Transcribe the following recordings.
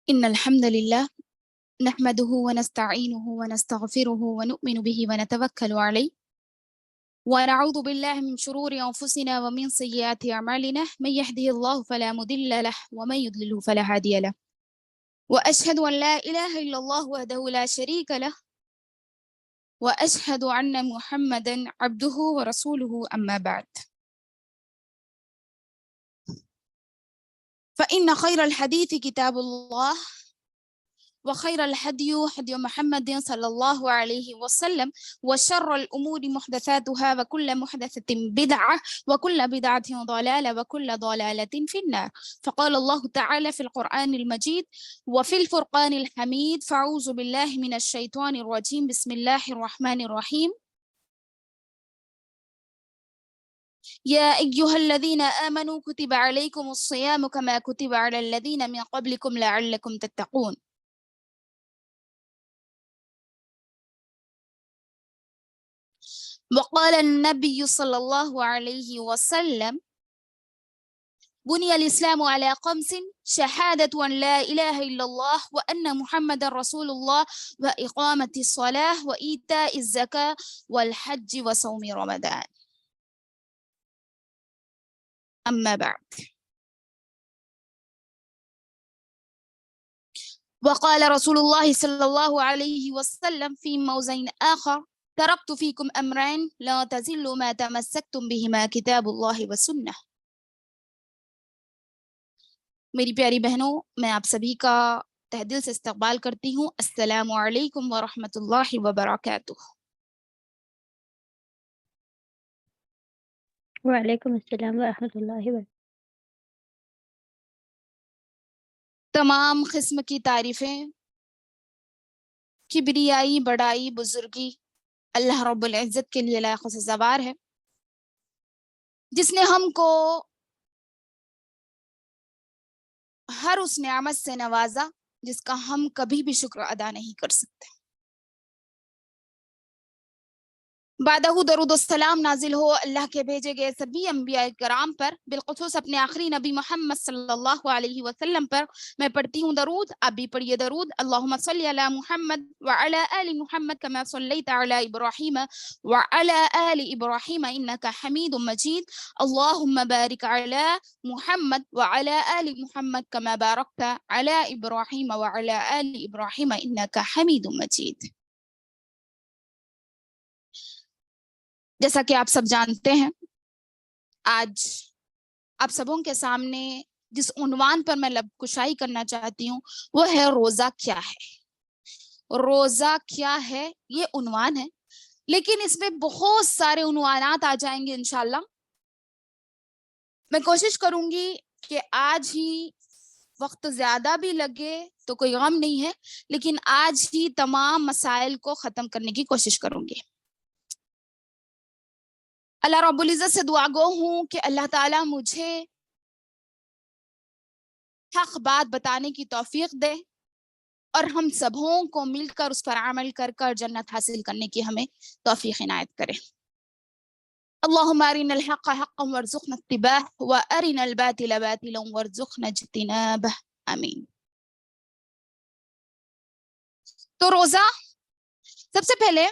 إن الحمد لله نحمده ونستعينه ونستغفره ونؤمن به ونتوكل عليه ونعوذ بالله من شرور أنفسنا ومن سيئات أعمالنا من يهده الله فلا مضل له ومن يضلله فلا هادي له وأشهد أن لا إله إلا الله وحده لا شريك له وأشهد أن محمدا عبده ورسوله أما بعد فإن خير الحديث كتاب الله وخير الهدي هدي محمد صلى الله عليه وسلم وشر الأمور محدثاتها وكل محدثة بدعة وكل بدعة ضلالة وكل ضلالة في النار. فقال الله تعالى في القرآن المجيد وفي الفرقان الحميد فأعوذ بالله من الشيطان الرجيم بسم الله الرحمن الرحيم يا أيها الذين آمنوا كتب عليكم الصيام كما كتب على الذين من قبلكم لعلكم تتقون. وقال النبي صلى الله عليه وسلم بني الإسلام على خمس شهادة أن لا إله إلا الله وأن محمد رسول الله وإقامة الصلاة وإيتاء الزكاة والحج وصوم رمضان. أما بعد وقال رسول الله صلى الله عليه وسلم في موضع آخر تركت فيكم أمرين لا تزلوا ما تمسكتم بهما كتاب الله والسنة. میری پیاری بہنوں، میں آپ سبھی کا تہ دل سے استقبال کرتی ہوں۔ السلام علیکم ورحمۃ اللہ وبرکاتہ۔ وعلیکم السلام ورحمۃ اللہ وبرکاتہ۔ تمام قسم کی تعریفیں، کبریائی، بڑائی، بزرگی اللہ رب العزت کے لیے لائق و سزاوار ہے، جس نے ہم کو ہر اس نعمت سے نوازا جس کا ہم کبھی بھی شکر ادا نہیں کر سکتے۔ بعدہ درود السلام نازل ہو اللہ کے بھیجے گئے سبھی انبیاء کرام پر، بالخصوص اپنے آخری نبی محمد صلی اللہ علیہ وسلم پر۔ میں پڑھتی ہوں درود، آپ بھی پڑھیے درود۔ اللہم صلی علی محمد وعلی آل محمد کما صلیت علی ابراہیم وعلی آل ابراہیم انک حمید مجید۔ اللہم بارک علی محمد وعلی آل محمد کما بارکت علی ابراہیم وعلی آل ابراہیم انک حمید مجید۔ جیسا کہ آپ سب جانتے ہیں، آج آپ سبوں کے سامنے جس عنوان پر میں لب کشائی کرنا چاہتی ہوں وہ ہے روزہ کیا ہے۔ روزہ کیا ہے یہ عنوان ہے، لیکن اس میں بہت سارے عنوانات آ جائیں گے انشاءاللہ۔ میں کوشش کروں گی کہ آج ہی وقت زیادہ بھی لگے تو کوئی غم نہیں ہے، لیکن آج ہی تمام مسائل کو ختم کرنے کی کوشش کروں گی۔ اللہ رب العزت سے دعا گو ہوں کہ اللہ تعالیٰ مجھے حق بات بتانے کی توفیق دے اور ہم سبوں کو مل کر اس پر عمل کر کر جنت حاصل کرنے کی ہمیں توفیق عنایت کرے۔ اللہم ارنا الحق حقا وارزقنا اتباعہ وارنا الباطل باطلا وارزقنا اجتنابہ، آمین۔ تو روزہ، سب سے پہلے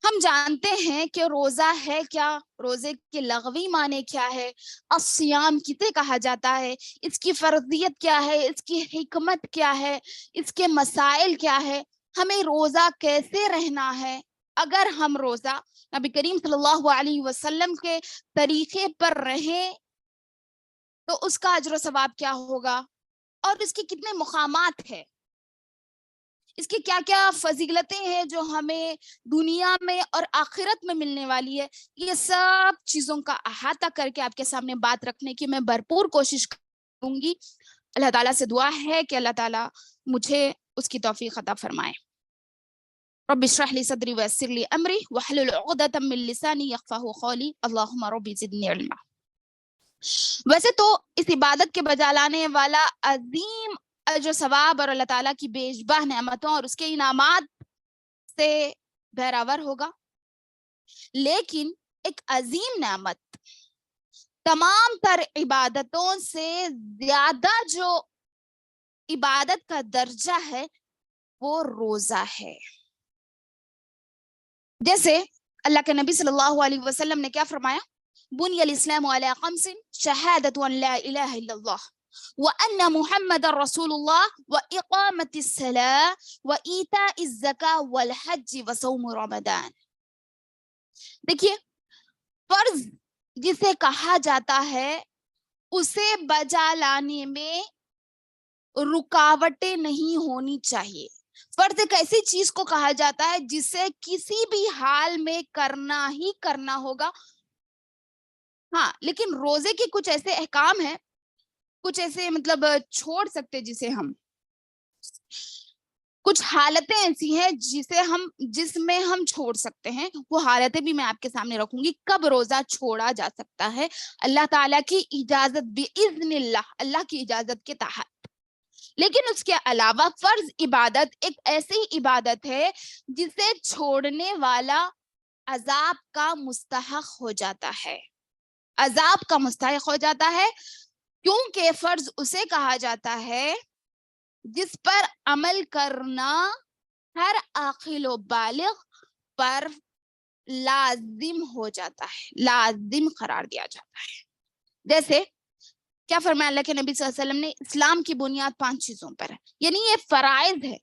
ہم جانتے ہیں کہ روزہ ہے کیا، روزے کے لغوی معنی کیا ہے، الصیام کسے کہا جاتا ہے، اس کی فرضیت کیا ہے، اس کی حکمت کیا ہے، اس کے مسائل کیا ہے، ہمیں روزہ کیسے رہنا ہے، اگر ہم روزہ نبی کریم صلی اللہ علیہ وسلم کے طریقے پر رہیں تو اس کا اجر و ثواب کیا ہوگا، اور اس کے کتنے مقامات ہیں، اس کی کیا کیا فضیلتیں ہیں جو ہمیں دنیا میں اور آخرت میں ملنے والی ہے۔ یہ سب چیزوں کا احاطہ کر کے آپ کے سامنے بات رکھنے کی میں بھرپور کوشش کروں گی۔ اللہ تعالیٰ سے دعا ہے کہ اللہ تعالیٰ مجھے اس کی توفیق عطا فرمائے۔ رب اشرح لی صدری ویسر لی امری واحلل عقدۃ من لسانی یفقہوا قولی اللہم رب زدنی علما۔ ویسے تو اس عبادت کے بجا لانے والا عظیم اجر ثواب اور اللہ تعالیٰ کی بے شبہ نعمتوں اور اس کے انعامات سے بہراور ہوگا، لیکن ایک عظیم نعمت تمام تر عبادتوں سے زیادہ جو عبادت کا درجہ ہے وہ روزہ ہے. جیسے اللہ کے نبی صلی اللہ علیہ وسلم نے کیا فرمایا؟ بنی الاسلام علی خمس شہادت ان لا الہ الا اللہ وان محمد رسول اللہ واقامت الصلاة وایتاء الزکاة والحج وصوم رمضان. دیکھیے، فرض جسے کہا جاتا ہے اسے بجا لانے میں رکاوٹیں نہیں ہونی چاہیے. فرض ایک ایسی چیز کو کہا جاتا ہے جسے کسی بھی حال میں کرنا ہی کرنا ہوگا. ہاں، لیکن روزے کے کچھ ایسے احکام ہیں، کچھ ایسے چھوڑ سکتے جسے ہم، کچھ حالتیں ایسی ہیں جس میں ہم چھوڑ سکتے ہیں. وہ حالتیں بھی میں آپ کے سامنے رکھوں گی. کب روزہ چھوڑا جا سکتا ہے؟ اللہ تعالیٰ کی اجازت، باذن اللہ، اللہ کی اجازت کے تحت. لیکن اس کے علاوہ فرض عبادت ایک ایسی عبادت ہے جسے چھوڑنے والا عذاب کا مستحق ہو جاتا ہے. عذاب کا مستحق ہو جاتا ہے کیونکہ فرض اسے کہا جاتا ہے جس پر عمل کرنا ہر عاقل و بالغ پر لازم ہو جاتا ہے، لازم قرار دیا جاتا ہے. جیسے کیا فرمایا اللہ کے نبی صلی اللہ علیہ وسلم نے؟ اسلام کی بنیاد 5 چیزوں پر ہے، یعنی یہ فرائض ہے.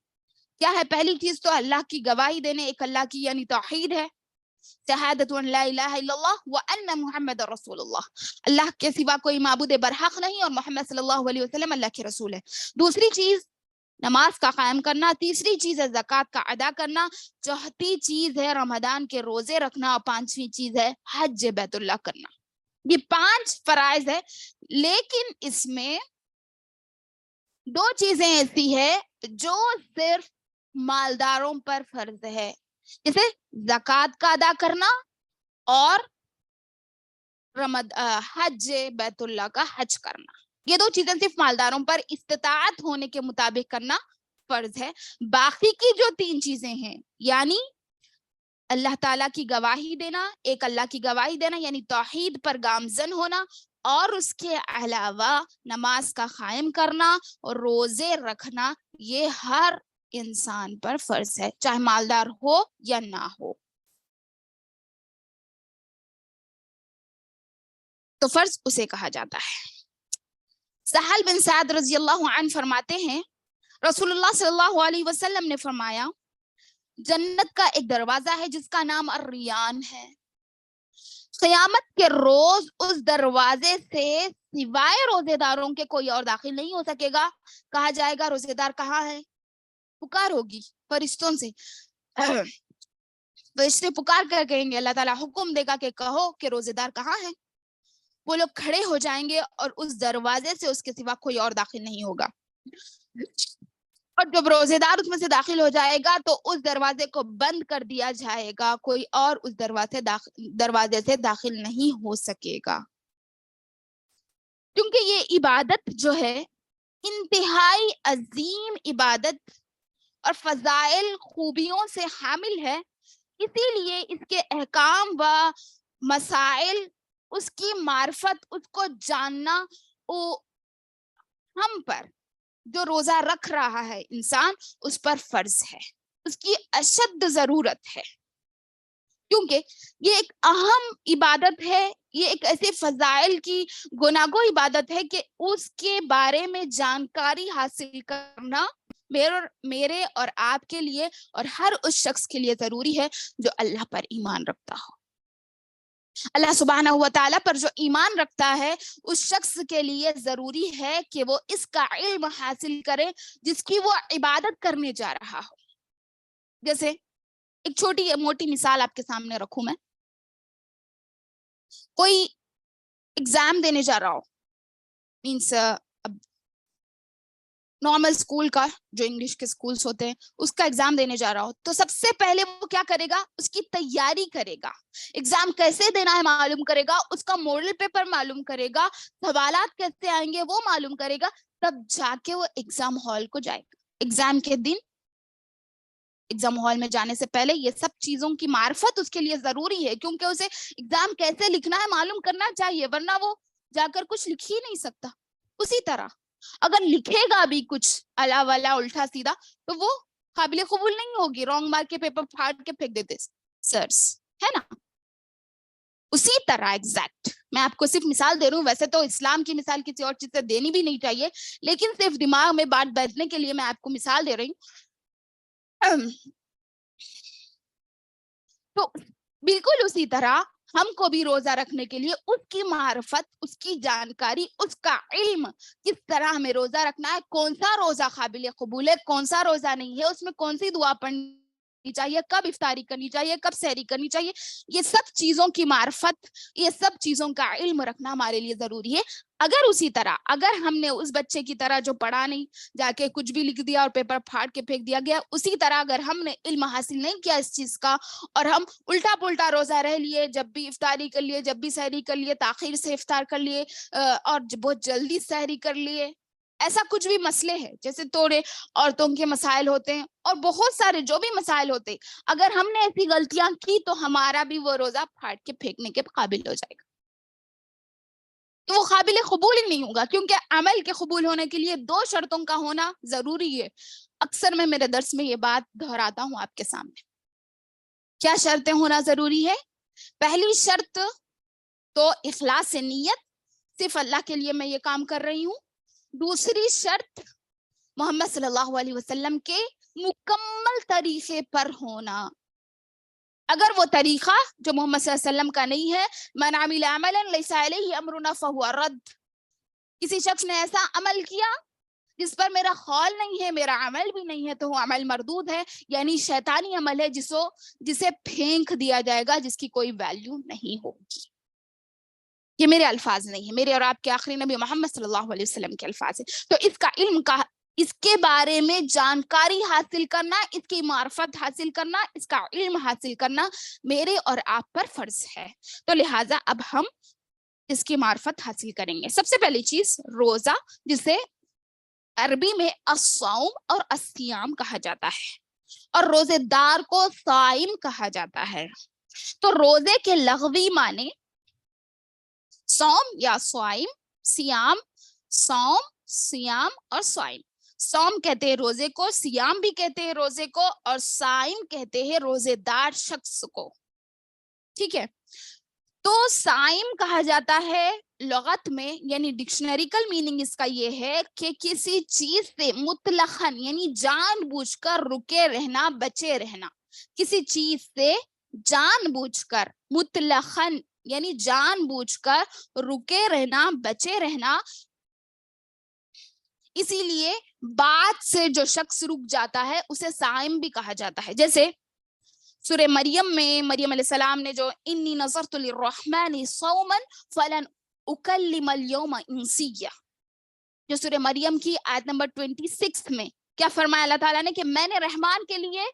کیا ہے؟ پہلی چیز تو اللہ کی گواہی دینے، ایک اللہ کی یعنی توحید ہے، شہادت ان لا الہ الا اللہ وان محمد رسول اللہ، اللہ کے سوا کوئی معبود برحق نہیں اور محمد صلی اللہ علیہ وسلم اللہ کے رسول ہے. دوسری چیز نماز کا قائم کرنا. تیسری چیز ہے زکوٰۃ کا ادا کرنا. چوتھی چیز ہے رمضان کے روزے رکھنا. اور پانچویں چیز ہے حج بیت اللہ کرنا. یہ 5 فرائض ہے، لیکن اس میں 2 چیزیں ایسی ہے جو صرف مالداروں پر فرض ہے، جیسے زکوٰۃ کا ادا کرنا اور حج بیت اللہ کا حج کرنا. یہ 2 چیزیں صرف مالداروں پر استطاعت ہونے کے مطابق کرنا فرض ہے. باقی کی جو 3 چیزیں ہیں، یعنی اللہ تعالیٰ کی گواہی دینا، ایک اللہ کی گواہی دینا یعنی توحید پر گامزن ہونا، اور اس کے علاوہ نماز کا قائم کرنا اور روزے رکھنا، یہ ہر انسان پر فرض ہے، چاہے مالدار ہو یا نہ ہو. تو فرض اسے کہا جاتا ہے. سہل بن سعد رضی اللہ عنہ فرماتے ہیں رسول اللہ صلی اللہ علیہ وسلم نے فرمایا جنت کا ایک دروازہ ہے جس کا نام الریان ہے. قیامت کے روز اس دروازے سے سوائے روزے داروں کے کوئی اور داخل نہیں ہو سکے گا. کہا جائے گا روزے دار کہاں ہے؟ پکار ہوگی فرشتوں سے، فرشتے پکار کر کہیں گے، اللہ تعالیٰ حکم دے گا کہ کہو کہ روزے دار کہاں ہے. وہ لوگ کھڑے ہو جائیں گے اور اس دروازے سے اس کے سوا کوئی اور داخل نہیں ہوگا. اور جب روزے دار اس میں سے داخل ہو جائے گا تو اس دروازے کو بند کر دیا جائے گا، کوئی اور اس دروازے سے داخل نہیں ہو سکے گا. کیونکہ یہ عبادت جو ہے انتہائی عظیم عبادت اور فضائل خوبیوں سے حامل ہے، اسی لیے اس کے احکام و مسائل، اس کی معرفت، اس کو جاننا ہم پر، جو روزہ رکھ رہا ہے انسان، اس پر فرض ہے، اس کی اشد ضرورت ہے. کیونکہ یہ ایک اہم عبادت ہے، یہ ایک ایسے فضائل کی گناگو عبادت ہے کہ اس کے بارے میں جانکاری حاصل کرنا میرے اور آپ کے لیے اور ہر اس شخص کے لیے ضروری ہے جو اللہ پر ایمان رکھتا ہو. اللہ سبحانہ و تعالیٰ پر جو ایمان رکھتا ہے اس شخص کے لیے ضروری ہے کہ وہ اس کا علم حاصل کرے جس کی وہ عبادت کرنے جا رہا ہو. جیسے ایک چھوٹی موٹی مثال آپ کے سامنے رکھوں میں. کوئی ایگزام دینے جا رہا ہو، مینس نارمل اسکول کا، جو انگلش کے اسکولس ہوتے ہیں اس کا ایگزام دینے جا رہا ہو، تو سب سے پہلے وہ کیا کرے گا؟ اس کی تیاری کرے گا. ایگزام کیسے دینا ہے معلوم کرے گا، اس کا ماڈل پیپر معلوم کرے گا، سوالات کیسے آئیں گے وہ معلوم کرے گا، تب جا کے وہ ایگزام ہال کو جائے گا. ایگزام کے دن ایگزام ہال میں جانے سے پہلے یہ سب چیزوں کی معرفت اس کے لیے ضروری ہے، کیونکہ اسے ایگزام کیسے لکھنا ہے معلوم کرنا چاہیے، ورنہ وہ جا کر کچھ لکھ ہی نہیں سکتا. اسی طرح اگر لکھے گا بھی کچھ الا ولا الٹا سیدھا تو وہ قابل قبول نہیں ہوگی. رانگ مارک کے پیپر پھاڑ کے پھینک دیتے سرس, ہے نا. اسی طرح ایگزیکٹ میں آپ کو صرف مثال دے رہا ہوں, ویسے تو اسلام کی مثال کسی اور چیز سے دینی بھی نہیں چاہیے, لیکن صرف دماغ میں بات بیٹھنے کے لیے میں آپ کو مثال دے رہی ہوں. تو بالکل اسی طرح ہم کو بھی روزہ رکھنے کے لیے اس کی معرفت, اس کی جانکاری, اس کا علم, کس طرح ہمیں روزہ رکھنا ہے, کون سا روزہ قابل قبول ہے, کون سا روزہ نہیں ہے, اس میں کون سی دعا پڑھنی چاہیے, کب افطاری کرنی چاہیے, کب سحری کرنی چاہیے, یہ سب چیزوں کی معرفت, یہ سب چیزوں کا علم رکھنا ہمارے لیے ضروری ہے. اگر اسی طرح اگر ہم نے اس بچے کی طرح جو پڑھا نہیں, جا کے کچھ بھی لکھ دیا اور پیپر پھاڑ کے پھینک دیا گیا, اسی طرح اگر ہم نے علم حاصل نہیں کیا اس چیز کا اور ہم الٹا پلٹا روزہ رہ لیے, جب بھی افطاری کر لیے, جب بھی سحری کر لیے, تاخیر سے افطار کر لیے اور بہت جلدی سحری کر لیے, ایسا کچھ بھی مسئلے ہیں جیسے توڑے عورتوں کے مسائل ہوتے ہیں اور بہت سارے جو بھی مسائل ہوتے ہیں, اگر ہم نے ایسی غلطیاں کی تو ہمارا بھی وہ روزہ پھاڑ کے پھینکنے کے قابل ہو جائے گا, تو وہ قابل قبول ہی نہیں ہوگا. کیونکہ عمل کے قبول ہونے کے لیے 2 شرطوں کا ہونا ضروری ہے. اکثر میں میرے درس میں یہ بات دہراتا ہوں آپ کے سامنے. کیا شرطیں ہونا ضروری ہے؟ پہلی شرط تو اخلاص نیت, صرف اللہ کے لیے میں یہ کام کر رہی ہوں. دوسری شرط محمد صلی اللہ علیہ وسلم کے مکمل طریقے پر ہونا. اگر وہ طریقہ جو محمد صلی اللہ علیہ وسلم کا نہیں ہے, من عمل عملا لیس علیہ امرنا فہو رد, کسی شخص نے ایسا عمل کیا جس پر میرا قول نہیں ہے, میرا عمل بھی نہیں ہے, تو وہ عمل مردود ہے, یعنی شیطانی عمل ہے جسے پھینک دیا جائے گا, جس کی کوئی ویلیو نہیں ہوگی. یہ میرے الفاظ نہیں ہیں, میرے اور آپ کے آخری نبی محمد صلی اللہ علیہ وسلم کے الفاظ ہیں. تو اس کا علم کا, اس کے بارے میں جانکاری حاصل کرنا, اس کی معرفت حاصل کرنا, اس کا علم حاصل کرنا میرے اور آپ پر فرض ہے. تو لہٰذا اب ہم اس کی معرفت حاصل کریں گے. سب سے پہلی چیز روزہ, جسے عربی میں الصوم اور الصیام کہا جاتا ہے, اور روزے دار کو صائم کہا جاتا ہے. تو روزے کے لغوی معنی صوم یا صائم, سیام, صوم, سیام اور صائم. صوم کہتے ہیں روزے کو, سیام بھی کہتے ہیں روزے کو, اور صائم کہتے ہیں روزے دار شخص کو. ٹھیک ہے, تو صائم کہا جاتا ہے لغت میں, یعنی ڈکشنریکل میننگ اس کا یہ ہے کہ کسی چیز سے مطلقاً یعنی جان بوجھ کر رکے رہنا, بچے رہنا. کسی چیز سے جان بوجھ کر, مطلقاً یعنی جان بوجھ کر رکے رہنا, بچے رہنا. اسی لیے بات سے جو شخص رک جاتا ہے اسے صائم بھی کہا جاتا ہے. جیسے سورہ مریم میں مریم علیہ السلام نے جو انی نظرت للرحمن صوما فلن اکلم اليوم انسیہ, جو سورہ مریم کی آیت نمبر 26 میں کیا فرمایا اللہ تعالیٰ نے کہ میں نے رحمان کے لیے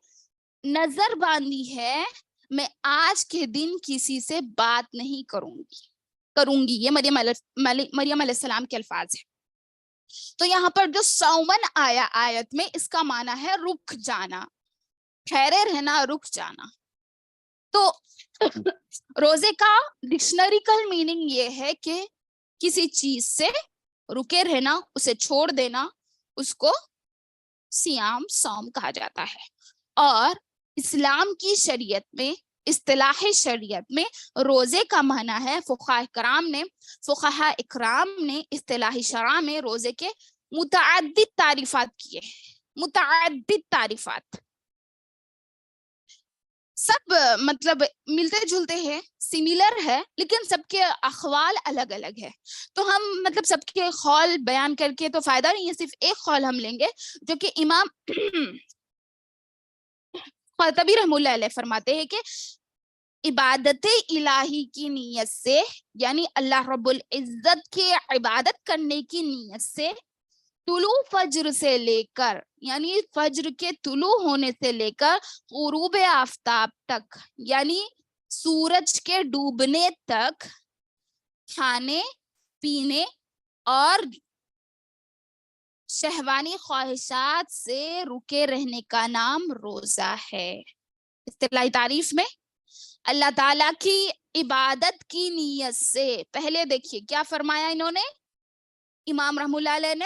نظر باندھی ہے, میں آج کے دن کسی سے بات نہیں کروں گی. یہ مریم علیہ السلام کے الفاظ ہیں. تو یہاں پر جو صومن آیا آیت میں, اس کا معنی ہے رک جانا, ٹھہرے رہنا, رک جانا. تو روزے کا ڈکشنریکل میننگ یہ ہے کہ کسی چیز سے رکے رہنا, اسے چھوڑ دینا, اس کو سیام, صوم کہا جاتا ہے. اور اسلام کی شریعت میں, اصطلاح شریعت میں روزے کا معنی ہے, فقہاء اکرام نے اصطلاح شرع میں روزے کے متعدد تعریفات کیے, متعدد تعریفات. سب مطلب ملتے جلتے ہیں, سملر ہے, لیکن سب کے اقوال الگ الگ ہے. تو ہم مطلب سب کے قول بیان کر کے تو فائدہ نہیں ہے, صرف ایک قول ہم لیں گے جو کہ امام قرطبی رحمہ اللہ علیہ فرماتے ہیں کہ عبادت الہی کی نیت سے, یعنی اللہ رب العزت کے عبادت کرنے کی نیت سے, طلوع فجر سے لے کر, یعنی فجر کے طلوع ہونے سے لے کر غروب آفتاب تک, یعنی سورج کے ڈوبنے تک کھانے پینے اور شہوانی خواہشات سے رکے رہنے کا نام روزہ ہے. اصطلاحی تعریف میں اللہ تعالیٰ کی عبادت کی نیت سے, پہلے دیکھیے کیا فرمایا انہوں نے, امام رحمہ اللہ علیہ نے,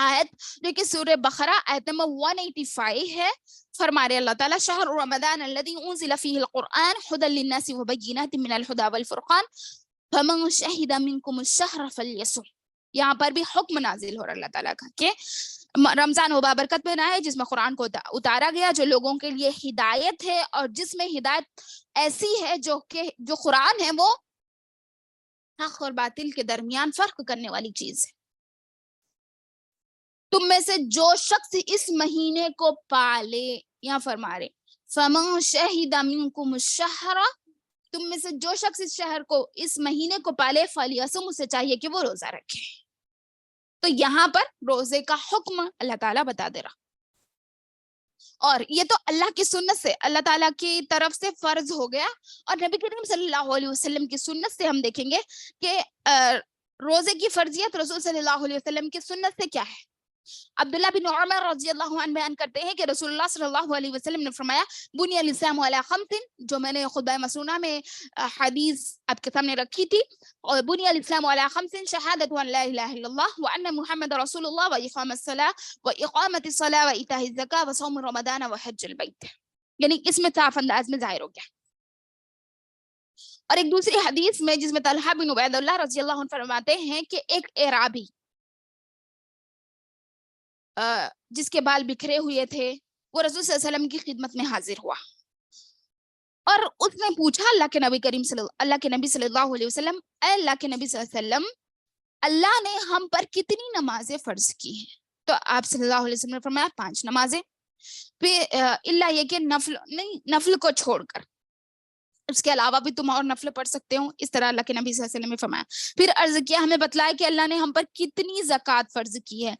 آیت جو کہ سورہ بقرہ آیت نمبر 185 ہے. فرما رہے اللہ تعالیٰ شہر رمضان الذی انزل فیہ القرآن ھدی للناس وبینات من الھدی والفرقان فمن شہد منکم الشہر فلیصم. یہاں پر بھی حکم نازل ہو رہا اللہ تعالیٰ کا کہ رمضان وہ بابرکت مہینہ ہے جس میں قرآن کو اتارا گیا، جو لوگوں کے لیے ہدایت ہے، اور جس میں ہدایت ایسی ہے جو قرآن ہے وہ حق اور باطل کے درمیان فرق کرنے والی چیز ہے. تم میں سے جو شخص اس مہینے کو پالے، یہاں فرما رہے فمن شہد منکم الشہر، تم میں سے جو شخص اس مہینے کو پالے فلیصم، اسے چاہیے کہ وہ روزہ رکھے. تو یہاں پر روزے کا حکم اللہ تعالیٰ بتا دے رہا، اور یہ تو اللہ کی سنت سے، اللہ تعالیٰ کی طرف سے فرض ہو گیا. اور نبی کریم صلی اللہ علیہ وسلم کی سنت سے ہم دیکھیں گے کہ روزے کی فرضیت رسول صلی اللہ علیہ وسلم کی سنت سے کیا ہے. عبداللہ بن عمر رضی اللہ عنہ بیان کرتے ہیں کہ رسول اللہ صلی اللہ علیہ وسلم نے فرمایا بنی الاسلام علی خمس، جو میں نے خطبہ مسنونہ میں حدیث آپ کے سامنے رکھی تھی، اور بنی الاسلام علی خمس شہادت ان لا الہ الا اللہ وان محمد رسول اللہ واقام الصلاۃ واقامۃ الصلاۃ وایتاء الزکاۃ وصوم رمضان وحج البیت. یعنی اس میں صاف انداز میں ظاہر ہو گیا. اور ایک دوسری حدیث میں جس میں طلحہ بن عبید اللہ رضی اللہ عنہ فرماتے ہیں کہ ایک اعرابی جس کے بال بکھرے ہوئے تھے، وہ رسول صلی اللہ علیہ وسلم کی خدمت میں حاضر ہوا، اور اس نے پوچھا اللہ کے نبی صلی اللہ علیہ وسلم، اے اللہ کے نبی صلی اللہ علیہ وسلم، اللہ نے ہم پر کتنی نمازیں فرض کی ہیں؟ تو آپ صلی اللہ علیہ وسلم نے فرمایا 5 نمازیں، پھر اللہ یہ کہ نفل کو چھوڑ کر اس کے علاوہ بھی تم اور نفل پڑھ سکتے ہو. اس طرح اللہ کے نبی صلی اللہ علیہ وسلم نے فرمایا. پھر عرض کیا، ہمیں بتلایا کہ اللہ نے ہم پر کتنی زکوٰۃ فرض کی ہے،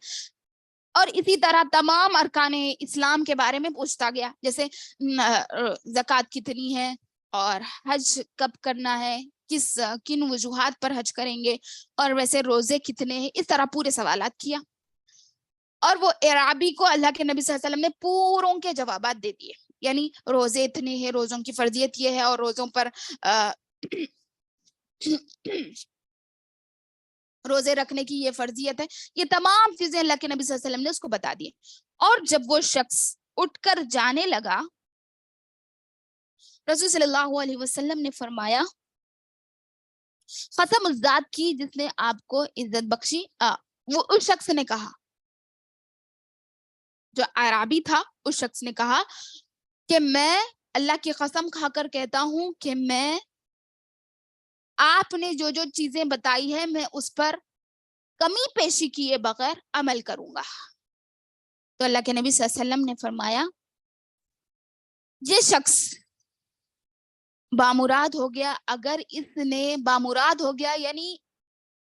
اور اسی طرح تمام ارکان اسلام کے بارے میں پوچھتا گیا، جیسے زکوٰۃ کتنی ہے، اور حج کب کرنا ہے، کن وجوہات پر حج کریں گے، اور ویسے روزے کتنے ہیں. اس طرح پورے سوالات کیا، اور وہ اعرابی کو اللہ کے نبی صلی اللہ علیہ وسلم نے پوروں کے جوابات دے دیے. یعنی روزے اتنے ہیں، روزوں کی فرضیت یہ ہے، اور روزوں پر روزے رکھنے کی یہ فرضیت ہے. یہ تمام چیزیں اللہ کے نبی صلی اللہ علیہ وسلم نے اس کو بتا دی. اور جب وہ شخص اٹھ کر جانے لگا، رسول صلی اللہ علیہ وسلم نے فرمایا قسم اس ذات کی جس نے آپ کو عزت بخشی. وہ اس شخص نے کہا، جو عربی تھا، اس شخص نے کہا کہ میں اللہ کی قسم کھا کر کہتا ہوں کہ میں آپ نے جو چیزیں بتائی ہے میں اس پر کمی پیشی کیے بغیر عمل کروں گا. تو اللہ کے نبی صلی اللہ علیہ وسلم نے فرمایا یہ شخص بامراد ہو گیا. اگر اس نے بامراد ہو گیا یعنی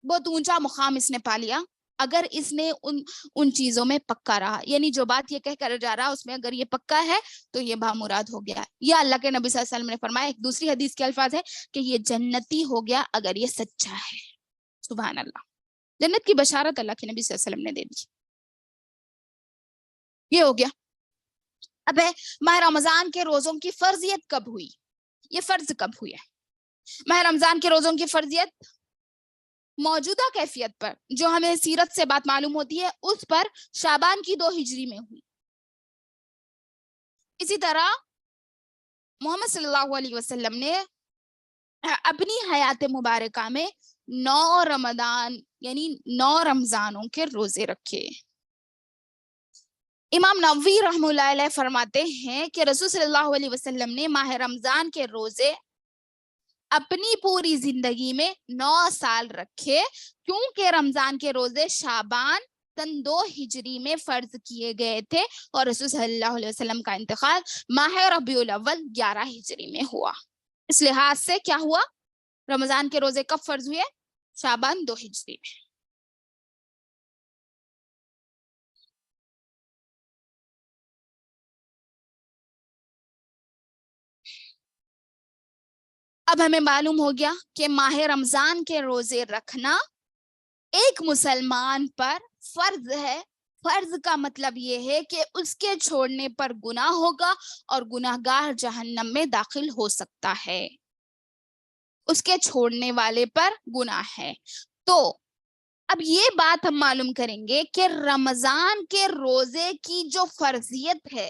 بہت اونچا مقام اس نے پا لیا، اگر اس نے ان چیزوں میں پکا رہا، یعنی جو بات یہ کہہ کر جا رہا اس میں اگر یہ پکا ہے تو یہ بامراد ہو گیا. یا اللہ کے نبی صلی اللہ علیہ وسلم نے فرمایا، ایک دوسری حدیث کے الفاظ ہے کہ یہ جنتی ہو گیا اگر یہ سچا ہے. سبحان اللہ، جنت کی بشارت اللہ کے نبی صلی اللہ علیہ وسلم نے دے دی. یہ ہو گیا. اب ہے ماہ رمضان کے روزوں کی فرضیت کب ہوئی، یہ فرض کب ہوئی ہے؟ ماہ رمضان کے روزوں کی فرضیت موجودہ کیفیت پر، جو ہمیں سیرت سے بات معلوم ہوتی ہے، اس پر شعبان کی 2 ہجری میں ہوئی. اسی طرح محمد صلی اللہ علیہ وسلم نے اپنی حیات مبارکہ میں 9 رمضان یعنی 9 رمضانوں کے روزے رکھے. امام نووی رحمہ اللہ علیہ فرماتے ہیں کہ رسول صلی اللہ علیہ وسلم نے ماہ رمضان کے روزے اپنی پوری زندگی میں 9 سال رکھے، کیونکہ رمضان کے روزے شعبان سن 2 ہجری میں فرض کیے گئے تھے، اور رسول صلی اللہ علیہ وسلم کا انتقال ماہ ربیع الاول 11 ہجری میں ہوا. اس لحاظ سے کیا ہوا، رمضان کے روزے کب فرض ہوئے؟ شعبان 2 ہجری میں. اب ہمیں معلوم ہو گیا کہ ماہ رمضان کے روزے رکھنا ایک مسلمان پر فرض ہے. فرض کا مطلب یہ ہے کہ اس کے چھوڑنے پر گناہ ہوگا، اور گناہ گار جہنم میں داخل ہو سکتا ہے. اس کے چھوڑنے والے پر گناہ ہے. تو اب یہ بات ہم معلوم کریں گے کہ رمضان کے روزے کی جو فرضیت ہے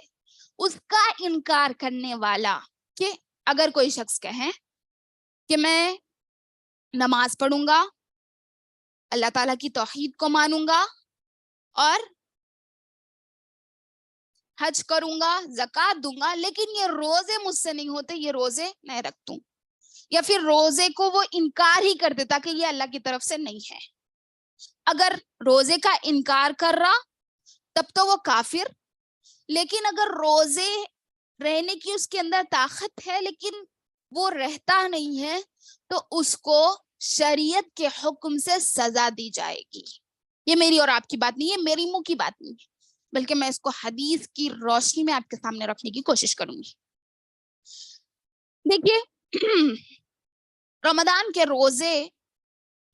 اس کا انکار کرنے والا، کہ اگر کوئی شخص کہے کہ میں نماز پڑھوں گا، اللہ تعالیٰ کی توحید کو مانوں گا اور حج کروں گا، زکوٰۃ دوں گا، لیکن یہ روزے مجھ سے نہیں ہوتے، یہ روزے نہیں رکھتوں، یا پھر روزے کو وہ انکار ہی کر دیتا کہ یہ اللہ کی طرف سے نہیں ہے، اگر روزے کا انکار کر رہا تب تو وہ کافر. لیکن اگر روزے رہنے کی اس کے اندر طاقت ہے لیکن وہ رہتا نہیں ہے تو اس کو شریعت کے حکم سے سزا دی جائے گی. یہ میری اور آپ کی بات نہیں ہے، میری منہ کی بات نہیں ہے، بلکہ میں اس کو حدیث کی روشنی میں آپ کے سامنے رکھنے کی کوشش کروں گی. دیکھیے رمضان کے روزے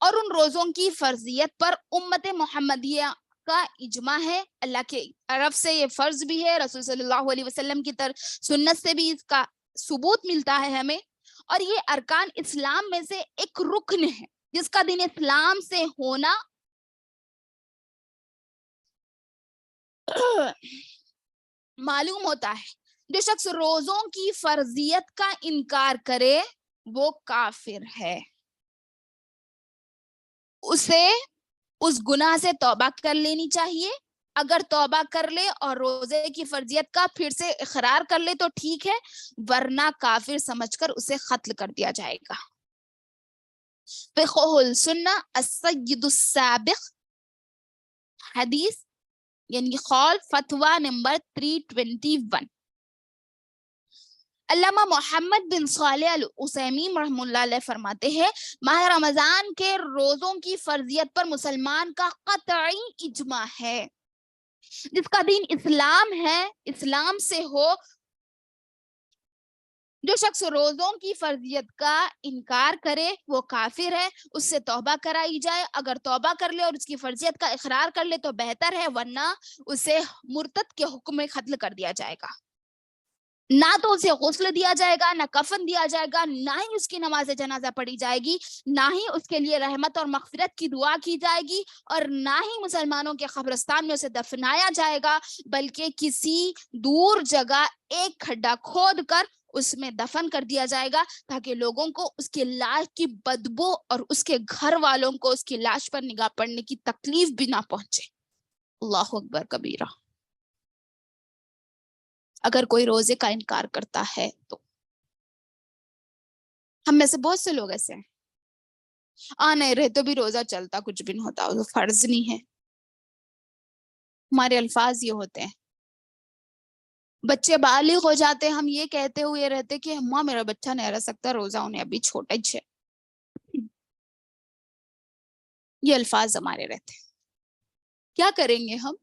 اور ان روزوں کی فرضیت پر امت محمدیہ کا اجماع ہے. اللہ کے طرف سے یہ فرض بھی ہے، رسول صلی اللہ علیہ وسلم کی سنت سے بھی اس کا ثبوت ملتا ہے ہمیں، اور یہ ارکان اسلام میں سے ایک رکن ہے جس کا دین اسلام سے ہونا معلوم ہوتا ہے. جو شخص روزوں کی فرضیت کا انکار کرے وہ کافر ہے، اسے اس گناہ سے توبہ کر لینی چاہیے. اگر توبہ کر لے اور روزے کی فرضیت کا پھر سے اقرار کر لے تو ٹھیک ہے، ورنہ کافر سمجھ کر اسے قتل کر دیا جائے گا. فقہ السنہ السید السابق، حدیث یعنی قول فتویٰ نمبر 321. علامہ محمد بن صالح العثیمین رحمہ اللہ علیہ فرماتے ہیں ماہ رمضان کے روزوں کی فرضیت پر مسلمان کا قطعی اجماع ہے. جس کا دین اسلام ہے، اسلام سے ہو، جو شخص روزوں کی فرضیت کا انکار کرے وہ کافر ہے، اس سے توبہ کرائی جائے. اگر توبہ کر لے اور اس کی فرضیت کا اقرار کر لے تو بہتر ہے، ورنہ اسے مرتد کے حکم میں قتل کر دیا جائے گا. نہ تو اسے غسل دیا جائے گا، نہ کفن دیا جائے گا، نہ ہی اس کی نماز جنازہ پڑھی جائے گی، نہ ہی اس کے لیے رحمت اور مغفرت کی دعا کی جائے گی، اور نہ ہی مسلمانوں کے قبرستان میں اسے دفنایا جائے گا، بلکہ کسی دور جگہ ایک کھڈا کھود کر اس میں دفن کر دیا جائے گا تاکہ لوگوں کو اس کی لاش کی بدبو اور اس کے گھر والوں کو اس کی لاش پر نگاہ پڑنے کی تکلیف بھی نہ پہنچے. اللہ اکبر کبیرہ. اگر کوئی روزے کا انکار کرتا ہے تو ہم میں سے بہت سے لوگ ایسے ہیں، نہیں رہے تو بھی روزہ چلتا، کچھ بھی نہیں ہوتا، وہ فرض نہیں ہے. ہمارے الفاظ یہ ہوتے ہیں. بچے بالغ ہو جاتے ہم یہ کہتے ہوئے رہتے کہ ماں میرا بچہ نہیں رہ سکتا، روزہ انہیں ابھی چھوٹا ہی ہے. یہ الفاظ ہمارے رہتے ہیں. کیا کریں گے ہم؟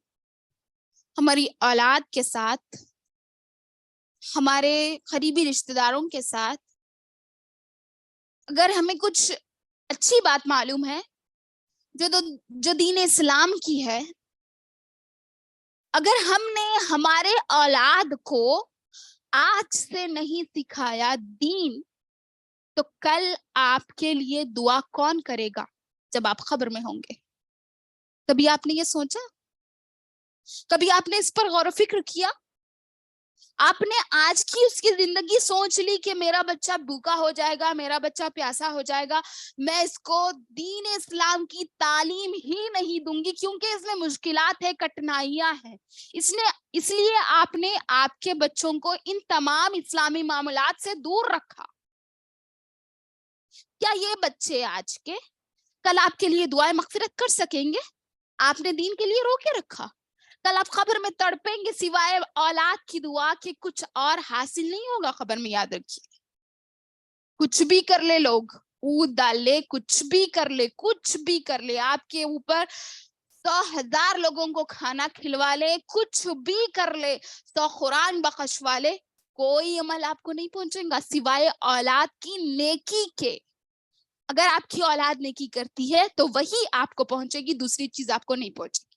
ہماری اولاد کے ساتھ، ہمارے قریبی رشتہ داروں کے ساتھ اگر ہمیں کچھ اچھی بات معلوم ہے جو دین اسلام کی ہے، اگر ہم نے ہمارے اولاد کو آج سے نہیں سکھایا دین، تو کل آپ کے لیے دعا کون کرے گا جب آپ قبر میں ہوں گے؟ کبھی آپ نے یہ سوچا؟ کبھی آپ نے اس پر غور و فکر کیا؟ آپ نے آج کی اس کی زندگی سوچ لی کہ میرا بچہ بھوکا ہو جائے گا، میرا بچہ پیاسا ہو جائے گا، میں اس کو دین اسلام کی تعلیم ہی نہیں دوں گی کیونکہ اس میں مشکلات ہے، کٹھنائیاں ہیں. اس لیے آپ نے آپ کے بچوں کو ان تمام اسلامی معاملات سے دور رکھا. کیا یہ بچے آج کے کل آپ کے لیے دعائیں مغفرت کر سکیں گے؟ آپ نے دین کے لیے روکے رکھا. کل آپ قبر میں تڑپیں گے، سوائے اولاد کی دعا کے کچھ اور حاصل نہیں ہوگا قبر میں. یاد رکھیے، کچھ بھی کر لے، لوگ اود ڈال لے، کچھ بھی کر لے، کچھ بھی کر لے، آپ کے اوپر 100,000 لوگوں کو کھانا کھلوا لے، کچھ بھی کر لے، 100 قرآن بخشوا لے، کوئی عمل آپ کو نہیں پہنچے گا سوائے اولاد کی نیکی کے. اگر آپ کی اولاد نیکی کرتی ہے تو وہی آپ کو پہنچے گی، دوسری چیز آپ کو نہیں پہنچے گی.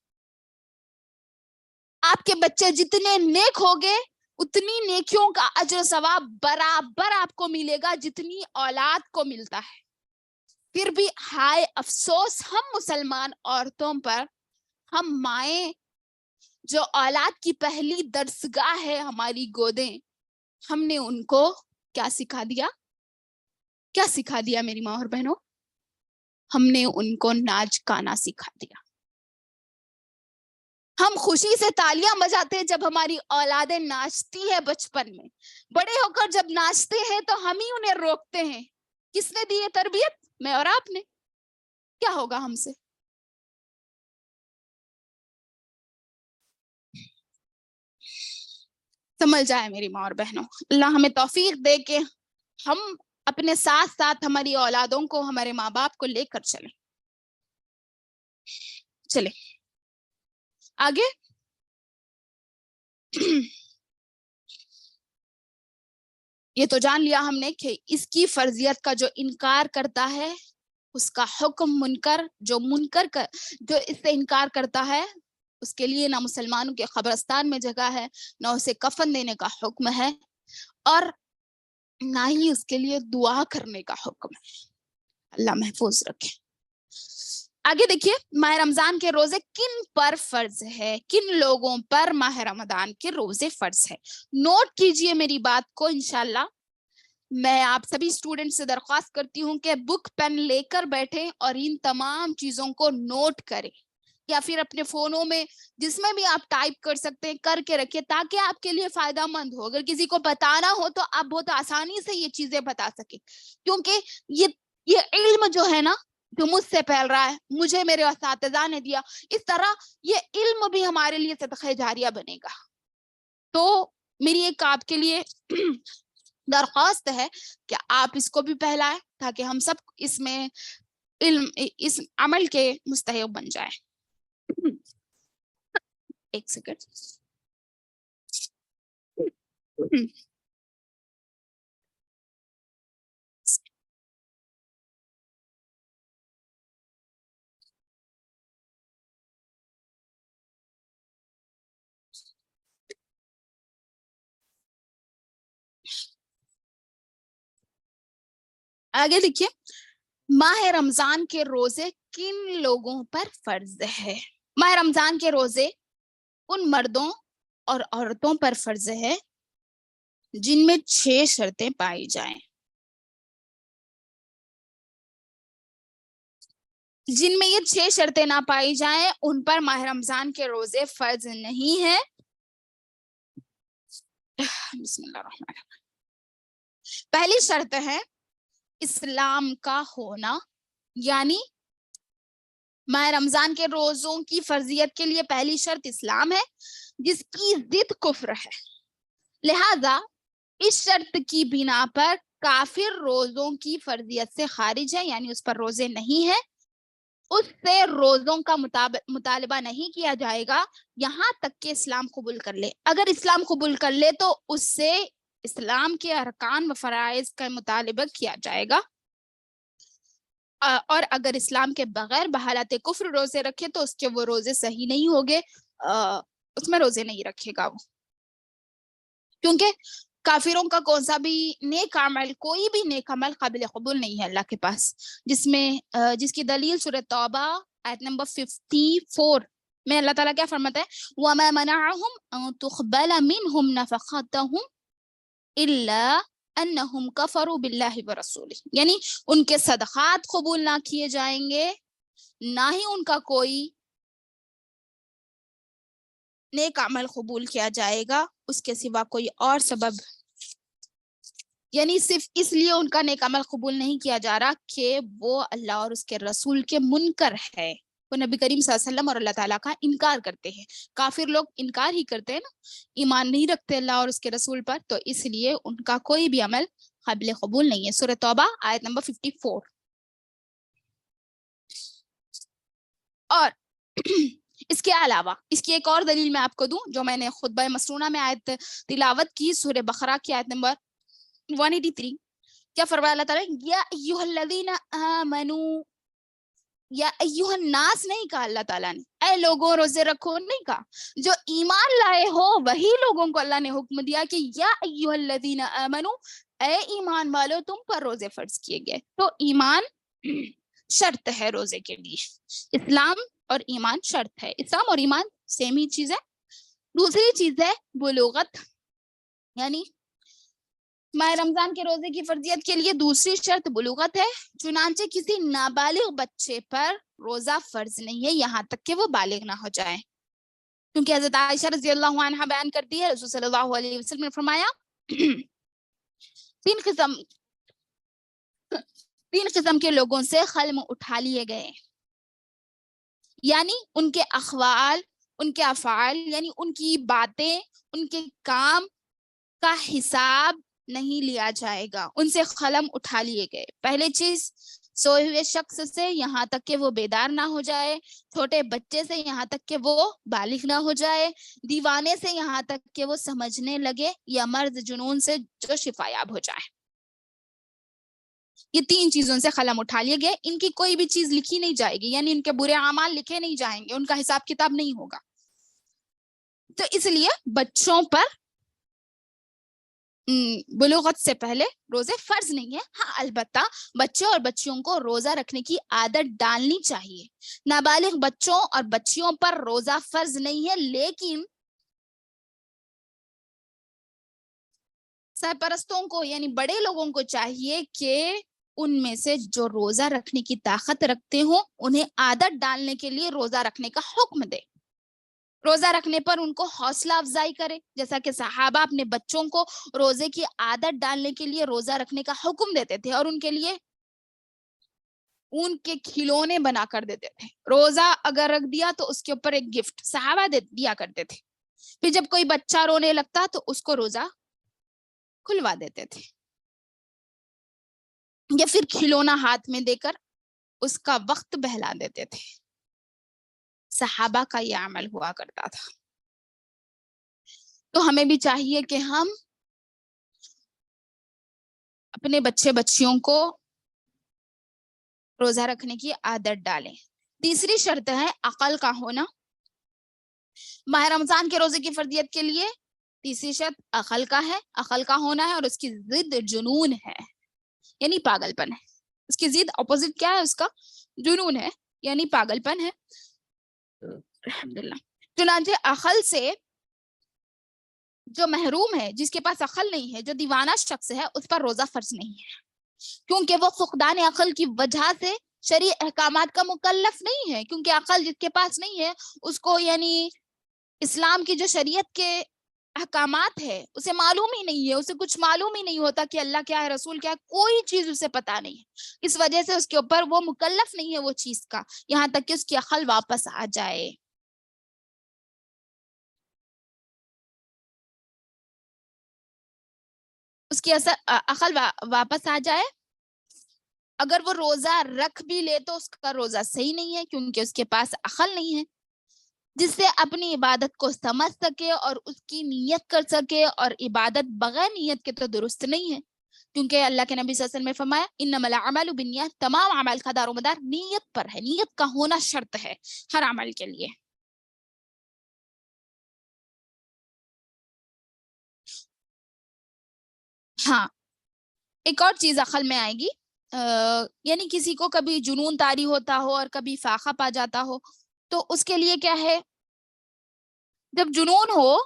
آپ کے بچے جتنے نیک ہوگے اتنی نیکیوں کا اجر ثواب برابر آپ کو ملے گا جتنی اولاد کو ملتا ہے. پھر بھی ہائے افسوس ہم مسلمان عورتوں پر، ہم مائیں جو اولاد کی پہلی درسگاہ ہے ہماری گودیں، ہم نے ان کو کیا سکھا دیا؟ کیا سکھا دیا میری ماں اور بہنوں؟ ہم نے ان کو ناچ گانا سکھا دیا۔ ہم خوشی سے تالیاں بجاتے ہیں جب ہماری اولادیں ناچتی ہے بچپن میں، بڑے ہو کر جب ناچتے ہیں تو ہم ہی انہیں روکتے ہیں۔ کس نے دی ہے تربیت؟ میں اور آپ نے۔ کیا ہوگا ہم سے؟ سمجھ جائے میری ماں اور بہنوں، اللہ ہمیں توفیق دے کہ ہم اپنے ساتھ ساتھ ہماری اولادوں کو، ہمارے ماں باپ کو لے کر چلیں۔ چلیں آگے۔ یہ تو جان لیا ہم نے کہ اس کی فرضیت کا جو انکار کرتا ہے اس کا حکم منکر، جو اس سے انکار کرتا ہے اس کے لیے نہ مسلمانوں کے قبرستان میں جگہ ہے، نہ اسے کفن دینے کا حکم ہے، اور نہ ہی اس کے لیے دعا کرنے کا حکم ہے۔ اللہ محفوظ رکھے۔ آگے دیکھیے، ماہ رمضان کے روزے کن پر فرض ہے؟ کن لوگوں پر ماہ رمضان کے روزے فرض ہے؟ نوٹ کیجئے میری بات کو۔ انشاءاللہ میں آپ سبھی اسٹوڈنٹ سے درخواست کرتی ہوں کہ بک پین لے کر بیٹھیں اور ان تمام چیزوں کو نوٹ کریں، یا پھر اپنے فونوں میں جس میں بھی آپ ٹائپ کر سکتے ہیں کر کے رکھیں، تاکہ آپ کے لیے فائدہ مند ہو۔ اگر کسی کو بتانا ہو تو آپ بہت آسانی سے یہ چیزیں بتا سکیں، کیونکہ یہ علم جو ہے نا، جو مجھ سے پھیل رہا ہے، مجھے میرے اساتذہ نے دیا، اس طرح یہ علم بھی ہمارے لیے صدقہ جاریہ بنے گا۔ تو میری ایک آپ کے لیے درخواست ہے کہ آپ اس کو بھی پھیلائیں تاکہ ہم سب اس میں اس عمل کے مستحق بن جائیں۔ ایک سیکنڈ۔ آگے دیکھیے، ماہ رمضان کے روزے کن لوگوں پر فرض ہے؟ ماہ رمضان کے روزے ان مردوں اور عورتوں پر فرض ہے جن میں 6 شرطیں پائی جائیں۔ جن میں یہ 6 شرطیں نہ پائی جائیں ان پر ماہ رمضان کے روزے فرض نہیں ہے۔ بسم اللہ الرحمن الرحیم۔ پہلی شرط ہے اسلام کا ہونا، یعنی ماہ رمضان کے روزوں کی فرضیت کے لیے پہلی شرط اسلام ہے، جس کی ضد کفر ہے۔ لہذا اس شرط کی بنا پر کافر روزوں کی فرضیت سے خارج ہے، یعنی اس پر روزے نہیں ہے، اس سے روزوں کا مطالبہ نہیں کیا جائے گا یہاں تک کہ اسلام قبول کر لے۔ اگر اسلام قبول کر لے تو اس سے اسلام کے ارکان و فرائض کا مطالبہ کیا جائے گا، اور اگر اسلام کے بغیر بحالت کفر روزے رکھے تو اس کے وہ روزے صحیح نہیں ہوگے، اس میں روزے نہیں رکھے گا وہ، کیونکہ کافروں کا کون سا بھی نیک عمل، کوئی بھی نیک عمل قابل قبول نہیں ہے اللہ کے پاس، جس کی دلیل سورہ توبہ آیت نمبر 54 میں اللہ تعالیٰ کیا فرماتا ہے؟ وَمَا مَنَعَهُمْ أَن تُقْبَلَ مِنْهُمْ نَفَقَاتُهُمْ إِلَّا أَنَّهُمْ كَفَرُوا بِاللَّهِ وَرَسُولِهِ، یعنی ان کے صدقات قبول نہ کیے جائیں گے، نہ ہی ان کا کوئی نیک عمل قبول کیا جائے گا اس کے سوا کوئی اور سبب، یعنی صرف اس لیے ان کا نیک عمل قبول نہیں کیا جا رہا کہ وہ اللہ اور اس کے رسول کے منکر ہے، وہ نبی کریم صلی اللہ علیہ وسلم اور اللہ تعالیٰ کا انکار کرتے ہیں۔ کافر لوگ انکار ہی کرتے ہیں نا، ایمان نہیں رکھتے اللہ اور اس کے رسول پر، تو اس لیے ان کا کوئی بھی عمل قابل قبول نہیں ہے۔ سورہ توبہ آیت نمبر 54۔ اور اس کے علاوہ اس کی ایک اور دلیل میں آپ کو دوں، جو میں نے خطبہ مسنونہ میں آیت تلاوت کی، سورہ بقرہ کی آیت نمبر 183۔ کیا فرمایا اللہ تعالیٰ؟ یا ایھا الذین آمنوا، یا ایھا الناس نہیں کہا اللہ تعالیٰ نے، اے لوگوں روزے رکھو نہیں کہا، جو ایمان لائے ہو وہی لوگوں کو اللہ نے حکم دیا کہ یا ایھا الذین آمنوا، اے ایمان والو تم پر روزے فرض کیے گئے۔ تو ایمان شرط ہے روزے کے لیے. اسلام اور ایمان شرط ہے. اسلام اور ایمان سیم ہی چیز ہے. دوسری چیز ہے بلوغت، یعنی ماہ رمضان کے روزے کی فرضیت کے لیے دوسری شرط بلوغت ہے. چنانچہ کسی نابالغ بچے پر روزہ فرض نہیں ہے یہاں تک کہ وہ بالغ نہ ہو جائے، کیونکہ حضرت عائشہ رضی اللہ عنہا بیان کرتی ہے رسول صلی اللہ علیہ وسلم نے فرمایا تین قسم کے لوگوں سے قلم اٹھا لیے گئے، یعنی ان کے اقوال، ان کے افعال، یعنی ان کی باتیں، ان کے کام کا حساب نہیں لیا جائے گا. ان سے قلم اٹھا لیے گئے. پہلی چیز سوئے ہوئے شخص سے یہاں تک کہ وہ بیدار نہ ہو جائے، چھوٹے بچے سے یہاں تک کہ وہ بالغ نہ ہو جائے، دیوانے سے یہاں تک کہ وہ سمجھنے لگے، یا مرض جنون سے جو شفایاب ہو جائے. یہ تین چیزوں سے قلم اٹھا لیے گئے. ان کی کوئی بھی چیز لکھی نہیں جائے گی، یعنی ان کے برے اعمال لکھے نہیں جائیں گے، ان کا حساب کتاب نہیں ہوگا. تو اس لیے بچوں پر بلوغت سے پہلے روزے فرض نہیں ہے. ہاں البتہ بچوں اور بچیوں کو روزہ رکھنے کی عادت ڈالنی چاہیے. نابالغ بچوں اور بچیوں پر روزہ فرض نہیں ہے، لیکن سرپرستوں کو یعنی بڑے لوگوں کو چاہیے کہ ان میں سے جو روزہ رکھنے کی طاقت رکھتے ہوں انہیں عادت ڈالنے کے لیے روزہ رکھنے کا حکم دے. روزہ رکھنے پر ان کو حوصلہ افزائی کرے، جیسا کہ صحابہ اپنے بچوں کو روزے کی عادت ڈالنے کے لیے روزہ رکھنے کا حکم دیتے تھے اور ان کے لیے ان کے کھلونے بنا کر دیتے تھے. روزہ اگر رکھ دیا تو اس کے اوپر ایک گفٹ صحابہ دیا کرتے تھے. پھر جب کوئی بچہ رونے لگتا تو اس کو روزہ کھلوا دیتے تھے، یا پھر کھلونا ہاتھ میں دے کر اس کا وقت بہلا دیتے تھے. صحابہ کا یہ عمل ہوا کرتا تھا. تو ہمیں بھی چاہیے کہ ہم اپنے بچے بچیوں کو روزہ رکھنے کی عادت ڈالیں. تیسری شرط ہے عقل کا ہونا. ماہ رمضان کے روزے کی فرضیت کے لیے تیسری شرط عقل کا ہے، عقل کا ہونا ہے، اور اس کی ضد جنون ہے، یعنی پاگل پن ہے. اس کی ضد اپوزٹ کیا ہے؟ اس کا جنون ہے، یعنی پاگل پن ہے. الحمدللہ. چنانچہ عقل سے جو محروم ہے، جس کے پاس عقل نہیں ہے، جو دیوانہ شخص ہے، اس پر روزہ فرض نہیں ہے، کیونکہ وہ فقدان عقل کی وجہ سے شرعی احکامات کا مکلف نہیں ہے. کیونکہ عقل جس کے پاس نہیں ہے اس کو یعنی اسلام کی جو شریعت کے احکامات ہے اسے معلوم ہی نہیں ہے، اسے کچھ معلوم ہی نہیں ہوتا کہ اللہ کیا ہے، رسول کیا ہے، کوئی چیز اسے پتا نہیں ہے. اس وجہ سے اس کے اوپر وہ مکلف نہیں ہے وہ چیز کا، یہاں تک کہ اس کی عقل واپس آ جائے. اس کی عقل واپس آ جائے. اگر وہ روزہ رکھ بھی لے تو اس کا روزہ صحیح نہیں ہے، کیونکہ اس کے پاس عقل نہیں ہے جس سے اپنی عبادت کو سمجھ سکے اور اس کی نیت کر سکے، اور عبادت بغیر نیت کے تو درست نہیں ہے. کیونکہ اللہ کے نبی صلی اللہ علیہ وسلم نے فرمایا انما الاعمال بالنیات، تمام اعمال کا دار و مدار نیت پر ہے. نیت کا ہونا شرط ہے ہر عمل کے لیے. ہاں ایک اور چیز عقل میں آئے گی، یعنی کسی کو کبھی جنون طاری ہوتا ہو اور کبھی فاقہ پا جاتا ہو، تو اس کے لیے کیا ہے، جب جنون ہو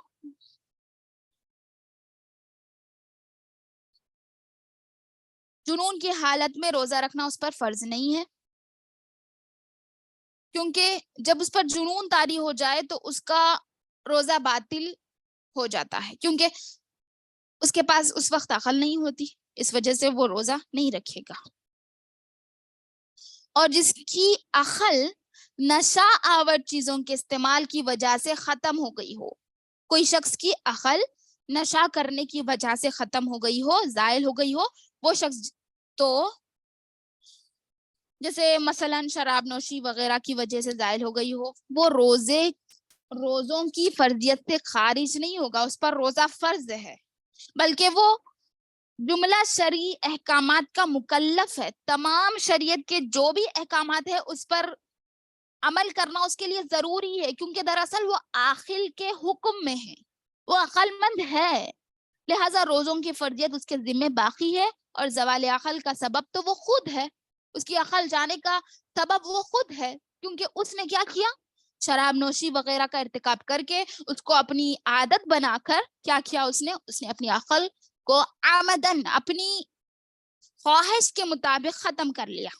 جنون کی حالت میں روزہ رکھنا اس پر فرض نہیں ہے. کیونکہ جب اس پر جنون طاری ہو جائے تو اس کا روزہ باطل ہو جاتا ہے، کیونکہ اس کے پاس اس وقت عقل نہیں ہوتی، اس وجہ سے وہ روزہ نہیں رکھے گا. اور جس کی عقل نشہ آور چیزوں کے استعمال کی وجہ سے ختم ہو گئی ہو، کوئی شخص کی عقل نشہ کرنے کی وجہ سے ختم ہو گئی ہو، زائل ہو گئی ہو، وہ شخص تو جیسے مثلا شراب نوشی وغیرہ کی وجہ سے زائل ہو گئی ہو، وہ روزوں کی فرضیت سے خارج نہیں ہوگا، اس پر روزہ فرض ہے، بلکہ وہ جملہ شرعی احکامات کا مکلف ہے. تمام شریعت کے جو بھی احکامات ہیں اس پر عمل کرنا اس کے لیے ضروری ہے، کیونکہ دراصل وہ عاقل کے حکم میں ہے، وہ عقل مند ہے، لہٰذا روزوں کی فرضیت اس کے ذمہ باقی ہے، اور زوال عقل کا سبب تو وہ خود ہے. اس کی عقل جانے کا سبب وہ خود ہے، کیونکہ اس نے کیا کیا، شراب نوشی وغیرہ کا ارتکاب کر کے اس کو اپنی عادت بنا کر کیا کیا، اس نے اپنی عقل کو آمدن اپنی خواہش کے مطابق ختم کر لیا.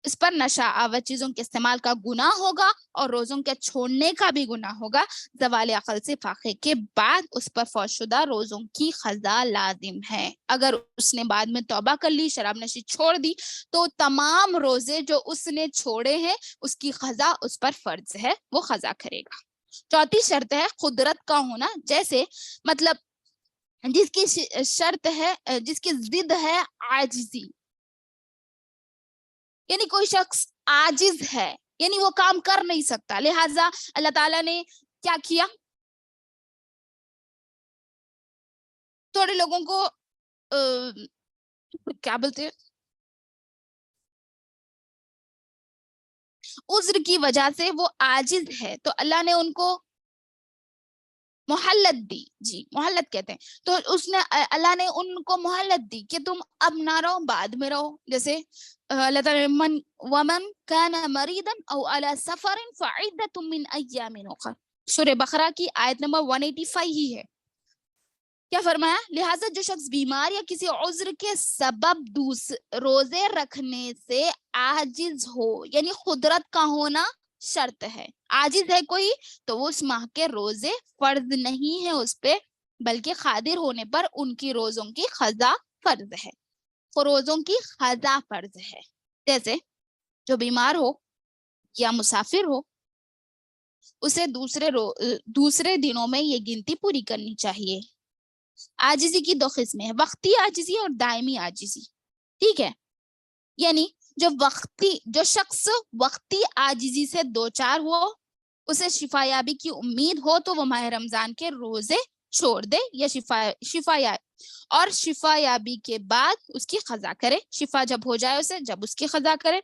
اس پر نشہ آور چیزوں کے استعمال کا گناہ ہوگا اور روزوں کے چھوڑنے کا بھی گناہ ہوگا. زوال عقل سے فاقے کے بعد اس پر فوت شدہ روزوں کی قضا لازم ہے. اگر اس نے بعد میں توبہ کر لی، شراب نوشی چھوڑ دی، تو تمام روزے جو اس نے چھوڑے ہیں اس کی قضا اس پر فرض ہے، وہ قضا کرے گا. چوتھی شرط ہے قدرت کا ہونا. جیسے مطلب جس کی شرط ہے، جس کی ضد ہے عاجزی، یعنی کوئی شخص عاجز ہے، یعنی وہ کام کر نہیں سکتا، لہٰذا اللہ تعالیٰ نے کیا کیا، تھوڑے لوگوں کو کیا بولتے ہیں، عذر کی وجہ سے وہ عاجز ہے تو اللہ نے ان کو مہلت دی. جی مہلت کہتے ہیں. تو اس نے اللہ نے ان کو مہلت دی کہ تم اب نہ رہو، بعد میں رہو. جیسے اللہ تعالیٰ من ومن كان مريضا او على سفر فعدة من ايام اخر، سورہ بقرہ کی آیت نمبر 185 ہی ہے. کیا فرمایا، لہٰذا جو شخص بیمار یا کسی عذر کے سبب روزے رکھنے سے عاجز ہو، یعنی قدرت کا ہونا شرط ہے، عاجز ہے کوئی تو وہ اس ماہ کے روزے فرض نہیں ہے اس پہ، بلکہ قادر ہونے پر ان کی روزوں کی قضا فرض ہے. روزوں کی قضا فرض ہے. جیسے جو بیمار ہو یا مسافر ہو، اسے دوسرے دنوں میں یہ گنتی پوری کرنی چاہیے. عاجزی کی 2 قسمیں ہیں، وقتی عاجزی اور دائمی عاجزی. ٹھیک ہے، یعنی جو شخص وقتی عاجزی سے دوچار ہو، اسے شفا یابی کی امید ہو تو وہ ماہ رمضان کے روزے چھوڑ دے یا شفا یابی کے بعد اس کی قضا کرے. شفا جب ہو جائے اسے، جب اس کی قضا کرے.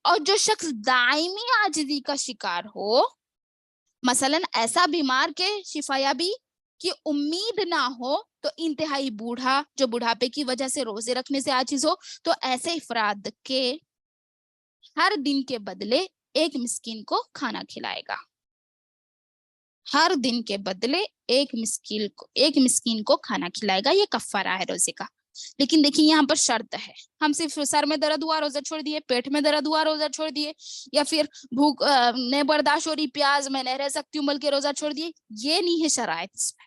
اور جو شخص دائمی عاجزی کا شکار ہو، مثلا ایسا بیمار کے شفا یابی کی امید نہ ہو، تو انتہائی بوڑھا جو بڑھاپے کی وجہ سے روزے رکھنے سے عاجز ہو، تو ایسے افراد کے ہر دن کے بدلے ایک مسکین کو کھانا کھلائے گا. ہر دن کے بدلے ایک مسکین کو کھانا کھلائے گا. یہ کفارہ ہے روزے کا. لیکن دیکھیں یہاں پر شرط ہے، ہم صرف سر میں درد ہوا روزہ چھوڑ دیے، پیٹ میں درد ہوا روزہ چھوڑ دیے، یا پھر بھوک نے برداشت ہو رہی، پیاز میں نہیں رہ سکتی ہوں بلکہ روزہ چھوڑ دیے، یہ نہیں ہے شرائط. اس میں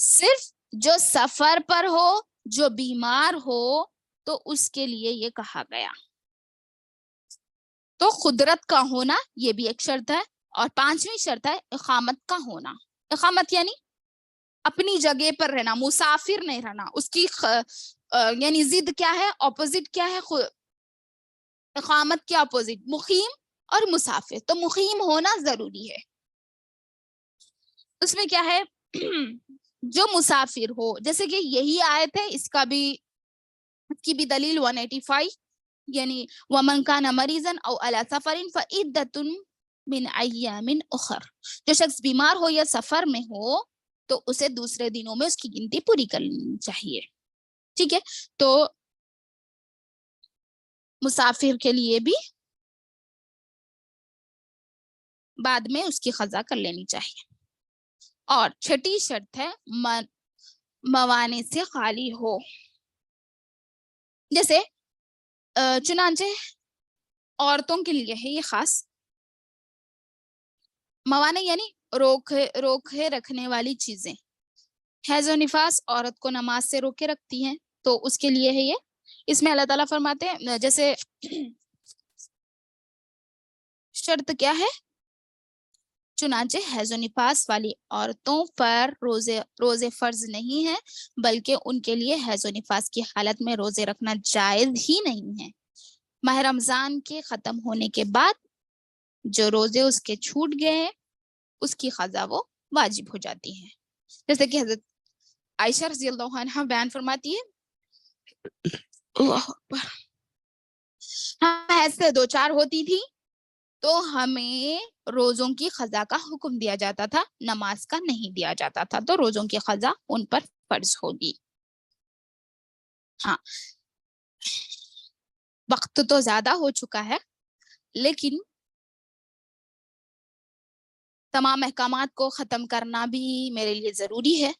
صرف جو سفر پر ہو، جو بیمار ہو، تو اس کے لیے یہ کہا گیا. تو قدرت کا ہونا یہ بھی ایک شرط ہے. اور 5ویں شرط ہے اقامت کا ہونا. اقامت یعنی اپنی جگہ پر رہنا، مسافر نہیں رہنا. اس کی یعنی ضد کیا ہے، اپوزٹ کیا ہے، اقامت کے اپوزٹ مقیم اور مسافر. تو مقیم ہونا ضروری ہے. اس میں کیا ہے، جو مسافر ہو، جیسے کہ یہی آیت ہے، اس کی بھی دلیل 185، یعنی وَمَنْ كَانَ مَرِيضًا أَوْ عَلَى سَفَرٍ فَعِدَّةٌ مِنْ أَيَّامٍ أُخَرَ. جو شخص بیمار ہو یا سفر میں ہو تو اسے دوسرے دنوں میں اس کی گنتی پوری کرنی چاہیے. ٹھیک ہے، تو مسافر کے لیے بھی بعد میں اس کی قضا کر لینی چاہیے. اور 6ٹھی شرط ہے موانع سے خالی ہو. جیسے چنانچہ عورتوں کے لیے ہے یہ خاص موانع، یعنی روکے رکھنے والی چیزیں. حیض و نفاس عورت کو نماز سے روکے رکھتی ہیں، تو اس کے لیے ہے یہ. اس میں اللہ تعالیٰ فرماتے ہیں، جیسے شرط کیا ہے، چنانچہ حیض و نفاس والی عورتوں پر روزے فرض نہیں ہیں، بلکہ ان کے لیے حیض و نفاس کی حالت میں روزے رکھنا جائز ہی نہیں ہے. ماہ رمضان کے ختم ہونے کے بعد جو روزے اس کے چھوٹ گئے ہیں اس کی قضا وہ واجب ہو جاتی ہیں. جیسے کہ حضرت عائشہ رضی اللہ عنہا بیان فرماتی ہے، اللہ اکبر، ہم ایسے 2-4 ہوتی تھی تو ہمیں روزوں کی قضا کا حکم دیا جاتا تھا، نماز کا نہیں دیا جاتا تھا، تو روزوں کی قضا ان پر فرض ہوگی. ہاں، وقت تو زیادہ ہو چکا ہے لیکن تمام احکامات کو ختم کرنا بھی میرے لیے ضروری ہے،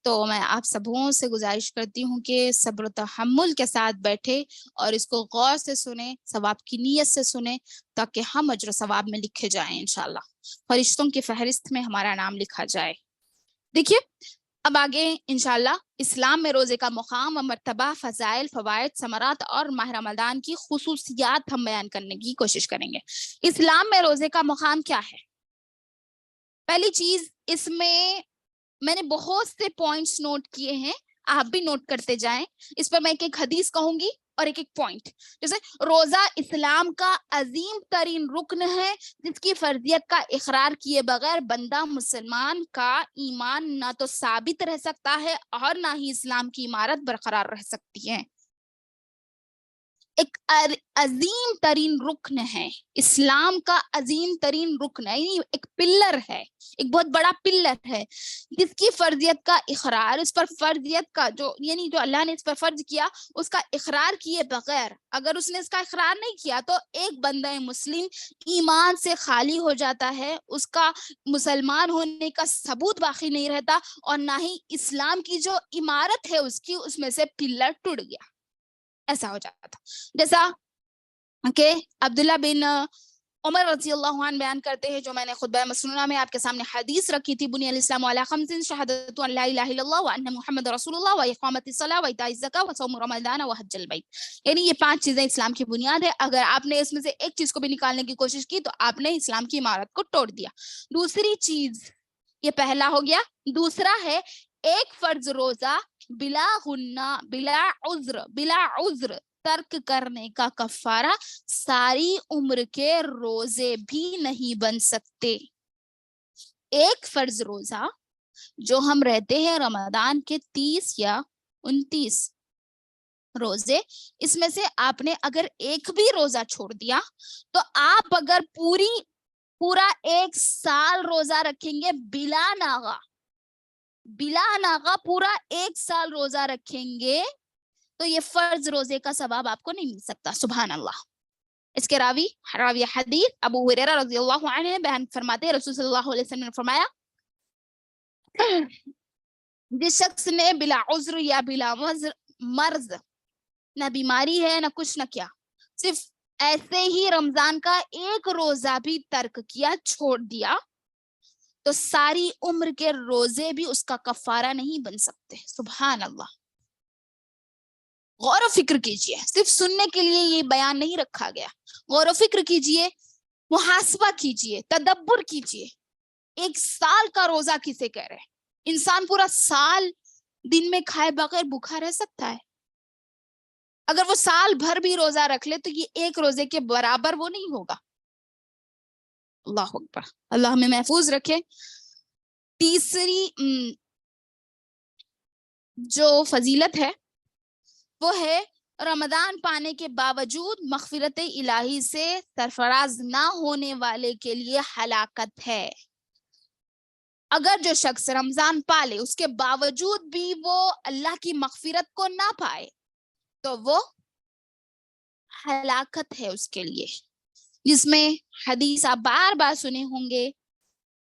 تو میں آپ سبوں سے گزارش کرتی ہوں کہ صبر و تحمل کے ساتھ بیٹھے اور اس کو غور سے سنیں، ثواب کی نیت سے سنیں، تاکہ ہم اجر و ثواب میں لکھے جائیں انشاءاللہ، فرشتوں کی فہرست میں ہمارا نام لکھا جائے۔ دیکھیے اب آگے انشاءاللہ اسلام میں روزے کا مقام و مرتبہ، فضائل، فوائد، ثمرات اور ماہ رمضان کی خصوصیات ہم بیان کرنے کی کوشش کریں گے۔ اسلام میں روزے کا مقام کیا ہے؟ پہلی چیز، اس میں نے بہت سے پوائنٹس نوٹ کیے ہیں، آپ بھی نوٹ کرتے جائیں، اس پر میں ایک ایک حدیث کہوں گی اور ایک ایک پوائنٹ۔ جیسے روزہ اسلام کا عظیم ترین رکن ہے جس کی فرضیت کا اقرار کیے بغیر بندہ مسلمان کا ایمان نہ تو ثابت رہ سکتا ہے اور نہ ہی اسلام کی عمارت برقرار رہ سکتی ہے۔ ایک عظیم ترین رکن ہے، اسلام کا عظیم ترین رکن ہے، یعنی ایک پلر ہے، ایک بہت بڑا پلر ہے جس کی فرضیت کا اقرار، اس پر فرضیت کا جو اللہ نے اس پر فرض کیا، اس کا اقرار کیے بغیر اگر اس نے اس کا اقرار نہیں کیا تو ایک بندہ مسلم ایمان سے خالی ہو جاتا ہے، اس کا مسلمان ہونے کا ثبوت باقی نہیں رہتا، اور نہ ہی اسلام کی جو عمارت ہے اس میں سے پلر ٹوٹ گیا، ایسا ہو جاتا تھا۔ جیسا کہ عبداللہ بن عمر رضی اللہ عنہ بیان کرتے ہیں، جو میں نے خطبہ مسنونہ میں آپ کے سامنے حدیث رکھی تھی، بنی الاسلام علی خمس، شہادت ان لا الہ الا اللہ وان محمد رسول اللہ واقامت الصلاۃ وایتاء الزکاۃ وصوم رمضان وحج البیت، یعنی یہ 5 چیزیں اسلام کی بنیاد ہے۔ اگر آپ نے اس میں سے ایک چیز کو بھی نکالنے کی کوشش کی تو آپ نے اسلام کی عمارت کو توڑ دیا۔ دوسری چیز، یہ پہلا ہو گیا، دوسرا ہے ایک فرض روزہ بلا غنہ، بلا عذر ترک کرنے کا کفارہ ساری عمر کے روزے بھی نہیں بن سکتے۔ ایک فرض روزہ جو ہم رہتے ہیں رمضان کے 30 یا 29 روزے، اس میں سے آپ نے اگر ایک بھی روزہ چھوڑ دیا تو آپ اگر پورا 1 سال روزہ رکھیں گے بلا ناغہ پورا 1 سال روزہ رکھیں گے تو یہ فرض روزے کا ثواب آپ کو نہیں مل سکتا۔ سبحان اللہ۔ اس کے راوی حدیث ابو ہریرہ رضی اللہ عنہ بیان فرماتے ہیں، رسول صلی اللہ علیہ وسلم نے فرمایا، جس شخص نے بلا عذر یا بلا مرض، نہ بیماری ہے نہ کچھ نہ کیا، صرف ایسے ہی رمضان کا ایک روزہ بھی ترک کیا، چھوڑ دیا، تو ساری عمر کے روزے بھی اس کا کفارہ نہیں بن سکتے۔ سبحان اللہ۔ غور و فکر کیجئے، صرف سننے کے لیے یہ بیان نہیں رکھا گیا، غور و فکر کیجئے، محاسبہ کیجئے، تدبر کیجئے۔ 1 سال کا روزہ کسے کہہ رہے ہیں؟ انسان پورا سال دن میں کھائے بغیر بھوکا رہ سکتا ہے؟ اگر وہ سال بھر بھی روزہ رکھ لے تو یہ ایک روزے کے برابر وہ نہیں ہوگا۔ اللہ اکبر، اللہ ہمیں محفوظ رکھے۔ تیسری جو فضیلت ہے وہ ہے رمضان پانے کے باوجود مغفرت الہی سے سرفراز نہ ہونے والے کے لیے ہلاکت ہے۔ اگر جو شخص رمضان پالے اس کے باوجود بھی وہ اللہ کی مغفرت کو نہ پائے تو وہ ہلاکت ہے اس کے لیے، جس میں حدیث آپ بار بار سنے ہوں گے،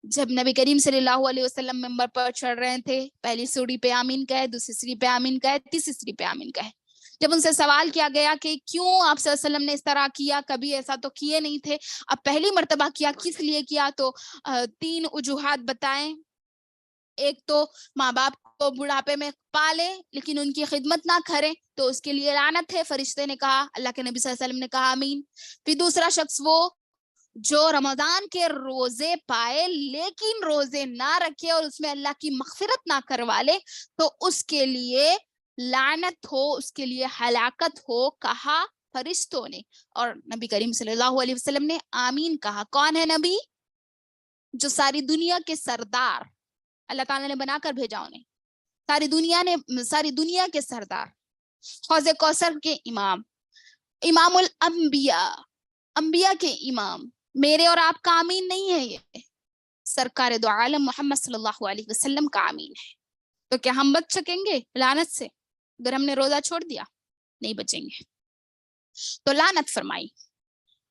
جب نبی کریم صلی اللہ علیہ وسلم منبر پر چڑھ رہے تھے، پہلی سیڑھی پہ آمین کہے، دوسری سیڑھی پہ آمین کہے، تیسری سیڑھی پہ آمین کہے۔ جب ان سے سوال کیا گیا کہ کیوں آپ صلی اللہ علیہ وسلم نے اس طرح کیا، کبھی ایسا تو کیے نہیں تھے، اب پہلی مرتبہ کیا، کس لیے کیا؟ تو 3 وجوہات بتائیں۔ ایک تو ماں باپ کو بڑھاپے میں پالے لیکن ان کی خدمت نہ کریں تو اس کے لیے لعنت ہے، فرشتے نے کہا، اللہ کے نبی صلی اللہ علیہ وسلم نے کہا آمین۔ پھر دوسرا شخص وہ جو رمضان کے روزے پائے لیکن روزے نہ رکھے اور اس میں اللہ کی مغفرت نہ کروا لے تو اس کے لیے لعنت ہو، اس کے لیے ہلاکت ہو، کہا فرشتوں نے، اور نبی کریم صلی اللہ علیہ وسلم نے آمین کہا۔ کون ہے نبی؟ جو ساری دنیا کے سردار، اللہ تعالیٰ نے بنا کر بھیجا انہیں، ساری دنیا کے سردار، حوض کوثر کے امام، امام الانبیاء، انبیاء کے امام، میرے اور آپ کا آمین نہیں ہے، یہ سرکار دو عالم محمد صلی اللہ علیہ وسلم کا آمین ہے۔ تو کیا ہم بچ سکیں گے لعنت سے اگر ہم نے روزہ چھوڑ دیا؟ نہیں بچیں گے۔ تو لعنت فرمائی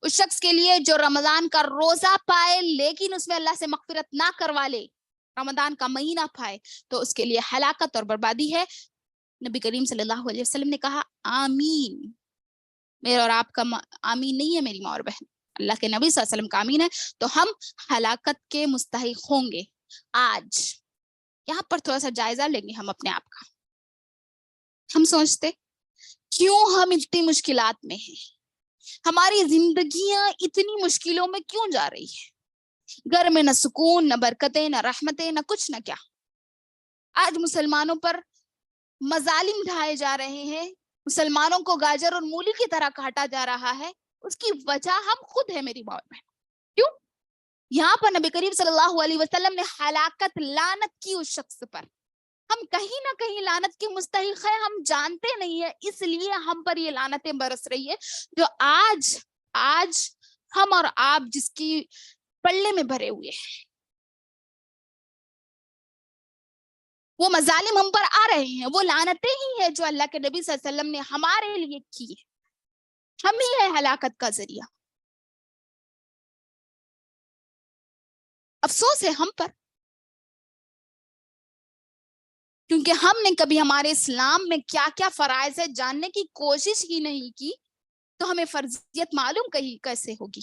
اس شخص کے لیے جو رمضان کا روزہ پائے لیکن اس میں اللہ سے مغفرت نہ کروا لے، رمضان کا مہینہ پائے تو اس کے لیے ہلاکت اور بربادی ہے۔ نبی کریم صلی اللہ علیہ وسلم نے کہا آمین۔ میرے اور آپ کا آمین نہیں ہے میری ماں اور بہن، اللہ کے نبی صلی اللہ علیہ وسلم کا آمین ہے، تو ہم ہلاکت کے مستحق ہوں گے۔ آج یہاں پر تھوڑا سا جائزہ لیں گے ہم اپنے آپ کا۔ ہم سوچتے کیوں ہم اتنی مشکلات میں ہیں، ہماری زندگیاں اتنی مشکلوں میں کیوں جا رہی ہے؟ گھر میں نہ سکون، نہ برکتیں، نہ رحمتیں، نہ کچھ، نہ کیا۔ آج مسلمانوں پر مظالم ڈھائے جا رہے ہیں، مسلمانوں کو گاجر اور مولی کی طرح کاٹا جا رہا ہے، اس کی وجہ ہم خود ہے میری ماں بہن۔ کیوں؟ یہاں پر نبی کریم صلی اللہ علیہ وسلم نے ہلاکت، لعنت کی اس شخص پر۔ ہم کہیں نہ کہیں لعنت کے مستحق ہیں، ہم جانتے نہیں ہیں، اس لیے ہم پر یہ لعنتیں برس رہی ہے جو آج ہم اور آپ جس کی پلے میں بھرے ہوئے ہیں۔ وہ مظالم ہم پر آ رہے ہیں، وہ لعنتیں ہی ہیں جو اللہ کے نبی صلی اللہ علیہ وسلم نے ہمارے لیے کی ہے۔ ہم ہی ہے ہلاکت کا ذریعہ۔ افسوس ہے ہم پر، کیونکہ ہم نے کبھی ہمارے اسلام میں کیا کیا فرائض ہے جاننے کی کوشش ہی نہیں کی، تو ہمیں فرضیت معلوم کیسے ہوگی؟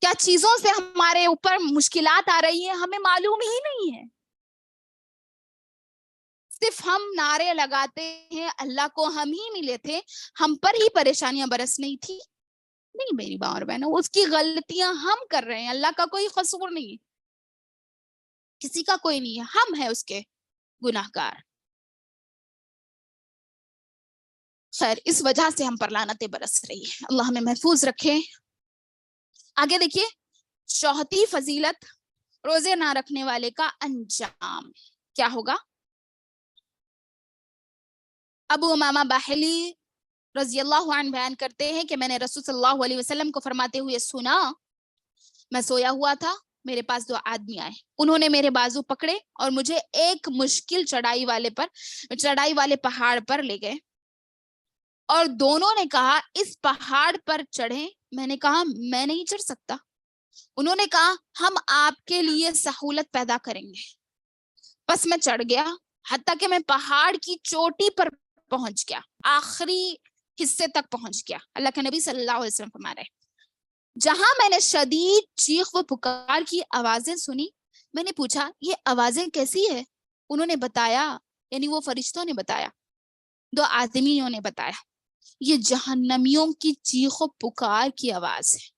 کیا چیزوں سے ہمارے اوپر مشکلات آ رہی ہیں ہمیں معلوم ہی نہیں ہے۔ صرف ہم نعرے لگاتے ہیں اللہ کو ہم ہی ملے تھے، ہم پر ہی پریشانیاں برس نہیں تھی۔ نہیں میری ماں اور بہنوں، اس کی غلطیاں ہم کر رہے ہیں، اللہ کا کوئی قصور نہیں ہے، کسی کا کوئی نہیں ہے، ہم ہیں اس کے گناہ گار۔ خیر، اس وجہ سے ہم پر لعنتیں برس رہی ہے، اللہ ہمیں محفوظ رکھے۔ آگے دیکھیے، چوتھی فضیلت، روزے نہ رکھنے والے کا انجام کیا ہوگا؟ ابو امامہ باہلی رضی اللہ عنہ بیان کرتے ہیں کہ میں نے رسول صلی اللہ علیہ وسلم کو فرماتے ہوئے سنا، میں سویا ہوا تھا، میرے پاس 2 آدمی آئے، انہوں نے میرے بازو پکڑے اور مجھے ایک مشکل چڑھائی والے پہاڑ پر لے گئے، اور دونوں نے کہا اس پہاڑ پر چڑھیں۔ میں نے کہا میں نہیں چڑھ سکتا۔ انہوں نے کہا ہم آپ کے لیے سہولت پیدا کریں گے۔ بس میں چڑھ گیا، حتیٰ کہ میں پہاڑ کی چوٹی پر پہنچ گیا، آخری حصے تک پہنچ گیا۔ اللہ کے نبی صلی اللہ علیہ وسلم فرما رہے جہاں میں نے شدید چیخ و پکار کی آوازیں سنی، میں نے پوچھا یہ آوازیں کیسی ہے؟ انہوں نے بتایا، یعنی وہ فرشتوں نے بتایا، 2 آدمیوں نے بتایا، یہ جہنمیوں کی چیخ و پکار کی آواز ہے۔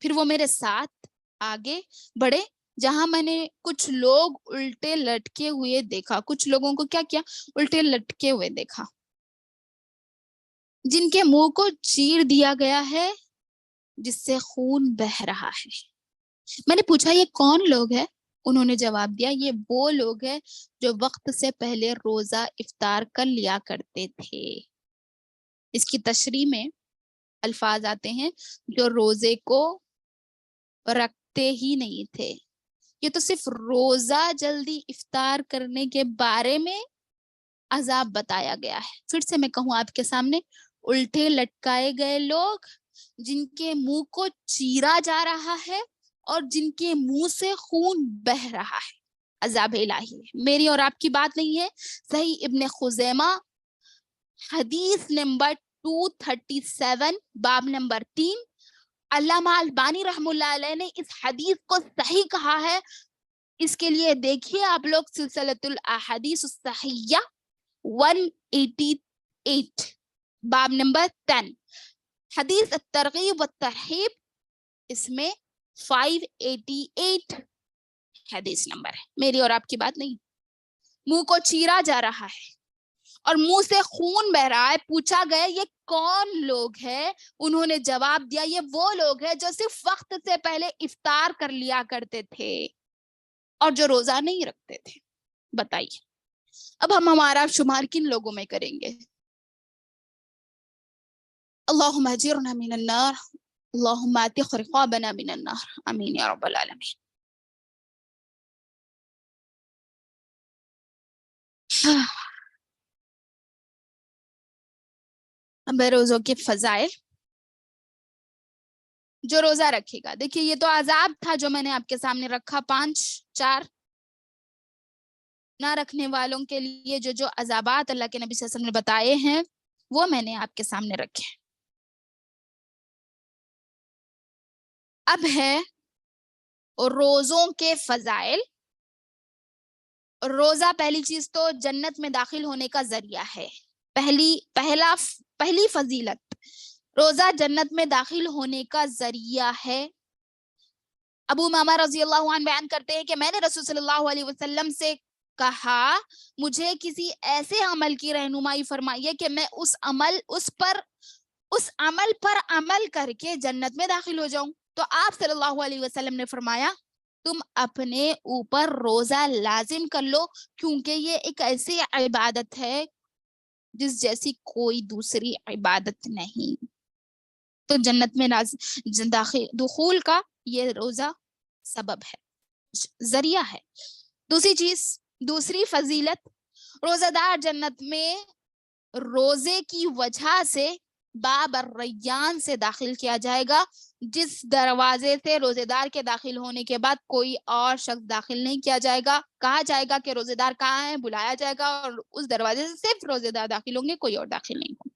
پھر وہ میرے ساتھ آگے بڑھے، جہاں میں نے کچھ لوگ الٹے لٹکے ہوئے دیکھا۔ کچھ لوگوں کو کیا کیا؟ الٹے لٹکے ہوئے دیکھا، جن کے منہ کو چیر دیا گیا ہے، جس سے خون بہ رہا ہے۔ میں نے پوچھا یہ کون لوگ ہیں؟ انہوں نے جواب دیا یہ وہ لوگ ہیں جو وقت سے پہلے روزہ افطار کر لیا کرتے تھے۔ اس کی تشریح میں الفاظ آتے ہیں جو روزے کو رکھتے ہی نہیں تھے۔ یہ تو صرف روزہ جلدی افطار کرنے کے بارے میں عذاب بتایا گیا ہے۔ پھر سے میں کہوں آپ کے سامنے، الٹے لٹکائے گئے لوگ جن کے منہ کو چیرا جا رہا ہے اور جن کے منہ سے خون بہ رہا ہے، عذاب الہی ہے، میری اور آپ کی بات نہیں ہے۔ صحیح ابن خزیمہ حدیث نمبر 237 باب نمبر 3، علامہ البانی رحم اللہ علیہ نے اس حدیث کو صحیح کہا ہے۔ اس کے لیے دیکھیے آپ لوگ سلسلۃ الاحادیث الصحیحہ 188 باب نمبر 10، حدیث الترغیب والترہیب، اس میں 588 حدیث نمبر ہے، میری اور آپ کی بات نہیں۔ منہ کو چیرا جا رہا ہے اور منہ سے خون بہ رہا ہے۔ پوچھا گیا یہ کون لوگ ہیں؟ انہوں نے جواب دیا یہ وہ لوگ ہیں جو صرف وقت سے پہلے افطار کر لیا کرتے تھے اور جو روزہ نہیں رکھتے تھے۔ بتائیے اب ہم ہمارا شمار کن لوگوں میں کریں گے؟ اللہم اجرنا من النار، اللہم اعتق رقابنا من النار، آمین یا رب العالمین۔ اب روزوں کے فضائل. جو روزہ رکھے گا, دیکھیے یہ تو عذاب تھا جو میں نے آپ کے سامنے رکھا, 4 نہ رکھنے والوں کے لیے جو جو عذابات اللہ کے نبی صلی اللہ علیہ وسلم نے بتائے ہیں وہ میں نے آپ کے سامنے رکھے. اب ہے روزوں کے فضائل. روزہ پہلی چیز تو جنت میں داخل ہونے کا ذریعہ ہے. پہلی فضیلت, روزہ جنت میں داخل ہونے کا ذریعہ ہے. ابو امامہ رضی اللہ عنہ بیان کرتے ہیں کہ میں نے رسول صلی اللہ علیہ وسلم سے کہا مجھے کسی ایسے عمل کی رہنمائی فرمائیے کہ میں اس عمل پر عمل کر کے جنت میں داخل ہو جاؤں. تو آپ صلی اللہ علیہ وسلم نے فرمایا تم اپنے اوپر روزہ لازم کر لو, کیونکہ یہ ایک ایسی عبادت ہے جس جیسی کوئی دوسری عبادت نہیں. تو جنت میں دخول کا یہ روزہ سبب ہے, ذریعہ ہے. دوسری فضیلت, روزہ دار جنت میں روزے کی وجہ سے باب الریان سے داخل کیا جائے گا, جس دروازے سے روزے دار کے داخل ہونے کے بعد کوئی اور شخص داخل نہیں کیا جائے گا. کہا جائے گا کہ روزے دار کہاں ہے, بلایا جائے گا اور اس دروازے سے صرف روزے دار داخل ہوں گے, کوئی اور داخل نہیں ہوں.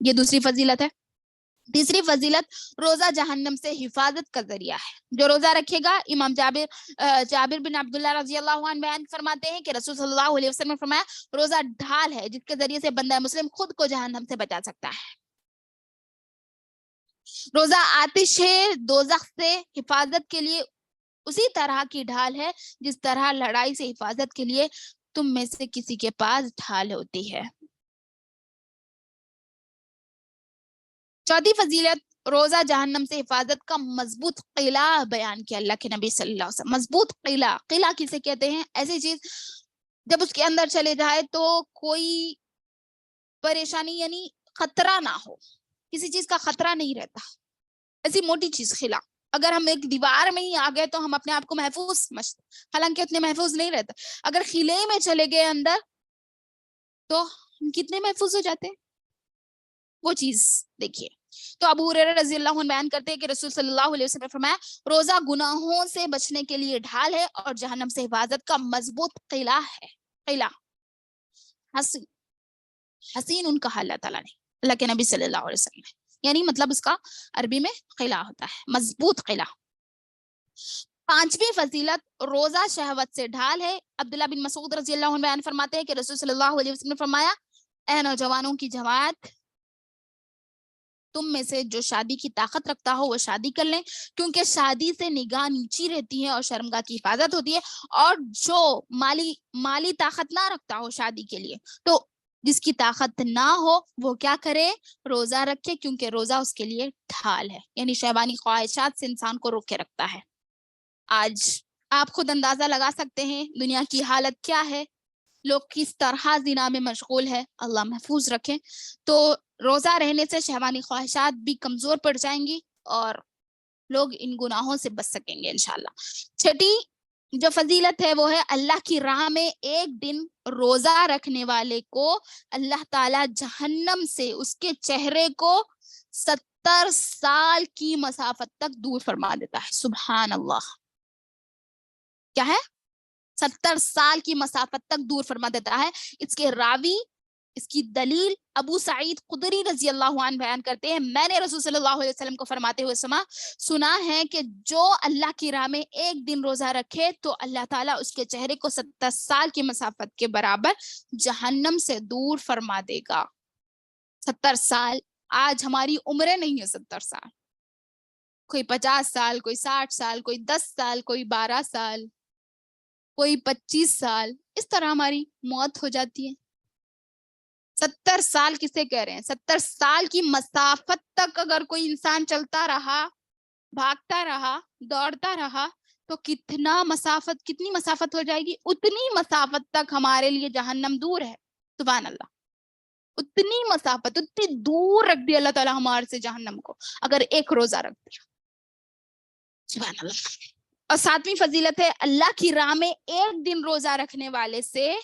یہ دوسری فضیلت ہے. تیسری فضیلت, روزہ جہنم سے حفاظت کا ذریعہ ہے. جو روزہ رکھے گا, امام جابر بن عبداللہ رضی اللہ عنہ بیان فرماتے ہیں کہ رسول صلی اللہ علیہ وسلم نے فرمایا روزہ ڈھال ہے جس کے ذریعے سے بندہ مسلم خود کو جہنم سے بچا سکتا ہے. روزہ آتش دوزخ سے حفاظت کے لیے اسی طرح کی ڈھال ہے جس طرح لڑائی سے حفاظت کے لیے تم میں سے کسی کے پاس ڈھال ہوتی ہے. چوتھی فضیلت, روزہ جہنم سے حفاظت کا مضبوط قلعہ بیان کیا اللہ کے نبی صلی اللہ علیہ وسلم. مضبوط قلعہ کسے کہتے ہیں؟ ایسی چیز جب اس کے اندر چلے جائے تو کوئی پریشانی یعنی خطرہ نہ ہو, کسی چیز کا خطرہ نہیں رہتا. ایسی موٹی چیز قلعہ. اگر ہم ایک دیوار میں ہی آ گئے تو ہم اپنے آپ کو محفوظ سمجھتے, حالانکہ اتنے محفوظ نہیں رہتا. اگر قلعے میں چلے گئے اندر تو ہم کتنے محفوظ ہو جاتے ہیں, وہ چیز دیکھیے. تو ابو ہریرہ رضی اللہ عنہ بیان کرتے ہیں کہ رسول صلی اللہ علیہ وسلم نے فرمایا روزہ گناہوں سے بچنے کے لیے ڈھال ہے اور جہنم سے حفاظت کا مضبوط قلعہ ہے. قلعہ حسین ان کہا اللہ تعالیٰ نے اللہ کے نبی صلی اللہ علیہ وسلم نے, یعنی مطلب اس کا عربی میں قلعہ ہوتا ہے, مضبوط قلعہ. پانچویں فضیلت, روزہ شہوت سے ڈھال ہے. عبداللہ بن مسعود رضی اللہ عنہ بیان فرماتے ہیں کہ رسول صلی اللہ علیہ وسلم نے فرمایا اے نوجوانوں کی جماعت, تم میں سے جو شادی کی طاقت رکھتا ہو وہ شادی کر لیں, کیونکہ شادی سے نگاہ نیچی رہتی ہے اور شرمگاہ کی حفاظت ہوتی ہے. اور جو مالی طاقت نہ رکھتا ہو شادی کے لیے, تو جس کی طاقت نہ ہو وہ کیا کرے, روزہ رکھے, کیونکہ روزہ اس کے لیے ڈھال ہے, یعنی شہوانی خواہشات سے انسان کو روک کے رکھتا ہے. آج آپ خود اندازہ لگا سکتے ہیں دنیا کی حالت کیا ہے, لوگ کس طرح زنا میں مشغول ہے, اللہ محفوظ رکھے. تو روزہ رہنے سے شہوانی خواہشات بھی کمزور پڑ جائیں گی اور لوگ ان گناہوں سے بچ سکیں گے انشاءاللہ. چھٹی جو فضیلت ہے وہ ہے اللہ کی راہ میں ایک دن روزہ رکھنے والے کو اللہ تعالی جہنم سے اس کے چہرے کو 70 سال کی مسافت تک دور فرما دیتا ہے. سبحان اللہ, کیا ہے, 70 سال کی مسافت تک دور فرما دیتا ہے. اس کے راوی, اس کی دلیل ابو سعید خدری رضی اللہ عنہ بیان کرتے ہیں میں نے رسول صلی اللہ علیہ وسلم کو فرماتے ہوئے سنا ہے کہ جو اللہ کی راہ میں ایک دن روزہ رکھے تو اللہ تعالیٰ اس کے چہرے کو 70 سال کی مسافت کے برابر جہنم سے دور فرما دے گا. 70 سال, آج ہماری عمریں نہیں ہے 70 سال, کوئی 50 سال, کوئی 60 سال, کوئی 10 سال, کوئی 12 سال, کوئی 25 سال, اس طرح ہماری موت ہو جاتی ہے. 70 سال کسے کہہ رہے ہیں؟ 70 سال کی مسافت تک اگر کوئی انسان چلتا رہا, بھاگتا رہا, دوڑتا رہا تو کتنی مسافت ہو جائے گی, اتنی مسافت تک ہمارے لیے جہنم دور ہے. سبحان اللہ, اتنی مسافت, اتنی دور رکھ دی اللہ تعالیٰ ہمارے سے جہنم کو اگر ایک روزہ رکھ دیا. سبحان اللہ. اور 7ویں فضیلت ہے اللہ کی راہ میں ایک دن روزہ رکھنے والے سے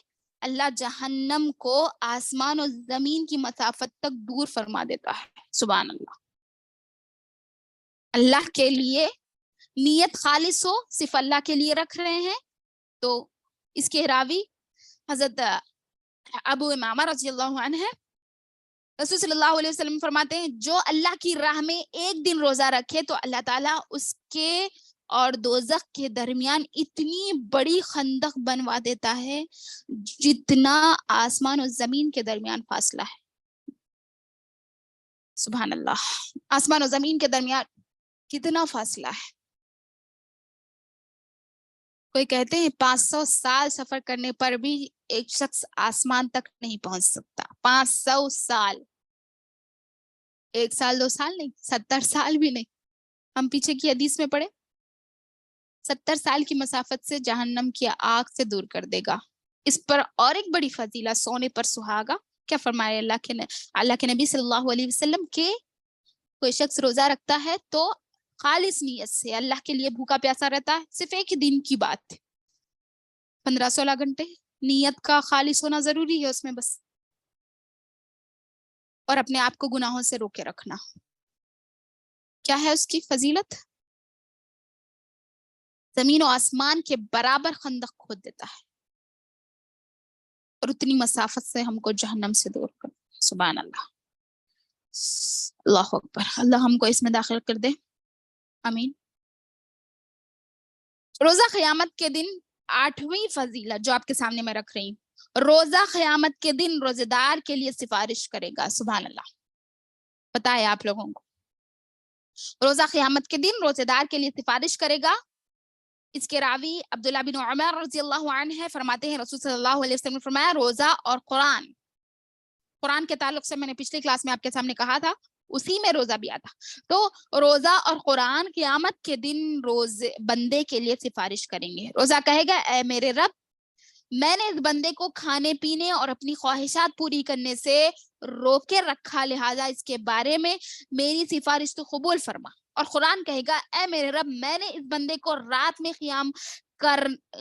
اللہ جہنم کو آسمان اور زمین کی مسافت تک دور فرما دیتا ہے. سبحان اللہ. اللہ کے لیے نیت خالص ہو, صرف اللہ کے لیے رکھ رہے ہیں, تو اس کے راوی حضرت ابو امامہ رضی اللہ عنہ ہے. رسول صلی اللہ علیہ وسلم فرماتے ہیں جو اللہ کی راہ میں ایک دن روزہ رکھے تو اللہ تعالیٰ اس کے اور دوزخ کے درمیان اتنی بڑی خندق بنوا دیتا ہے جتنا آسمان اور زمین کے درمیان فاصلہ ہے. سبحان اللہ. آسمان اور زمین کے درمیان کتنا فاصلہ ہے. کوئی کہتے ہیں 500 سال سفر کرنے پر بھی ایک شخص آسمان تک نہیں پہنچ سکتا. 500 سال, 1 سال 2 سال نہیں, 70 سال بھی نہیں. ہم پیچھے کی حدیث میں پڑھے 70 سال کی مسافت سے جہنم کی آگ سے دور کر دے گا. اس پر اور ایک بڑی فضیلت سونے پر سہاگا. کیا فرمایا اللہ کے نبی صلی اللہ علیہ وسلم کہ کوئی شخص روزہ رکھتا ہے تو خالص نیت سے اللہ کے لیے بھوکا پیاسا رہتا ہے. صرف ایک دن کی بات, 15-16 گھنٹے نیت کا خالص ہونا ضروری ہے اس میں بس, اور اپنے آپ کو گناہوں سے روکے رکھنا. کیا ہے اس کی فضیلت؟ زمین و آسمان کے برابر خندق کھود دیتا ہے اور اتنی مسافت سے ہم کو جہنم سے دور کر. سبحان اللہ. اللہ اکبر. اللہ ہم کو اس میں داخل کر دے, آمین. روزہ قیامت کے دن 8ویں فضیلت جو آپ کے سامنے میں رکھ رہی ہوں, روزہ قیامت کے دن روزے دار کے لیے سفارش کرے گا. سبحان اللہ. پتا ہے آپ لوگوں کو روزہ قیامت کے دن روزے دار کے لیے سفارش کرے گا. اس کے راوی عبداللہ بن عمر رضی اللہ عنہ فرماتے ہیں رسول صلی اللہ علیہ وسلم نے فرمایا روزہ اور قرآن کے تعلق سے میں نے پچھلی کلاس میں آپ کے سامنے کہا تھا, اسی میں روزہ بھی آتا. تو روزہ اور قرآن قیامت کے دن روزے بندے کے لیے سفارش کریں گے. روزہ کہے گا اے میرے رب, میں نے اس بندے کو کھانے پینے اور اپنی خواہشات پوری کرنے سے روکے رکھا, لہٰذا اس کے بارے میں میری سفارش تو قبول فرما. اور قرآن کہے گا اے میرے رب, میں نے اس بندے کو رات میں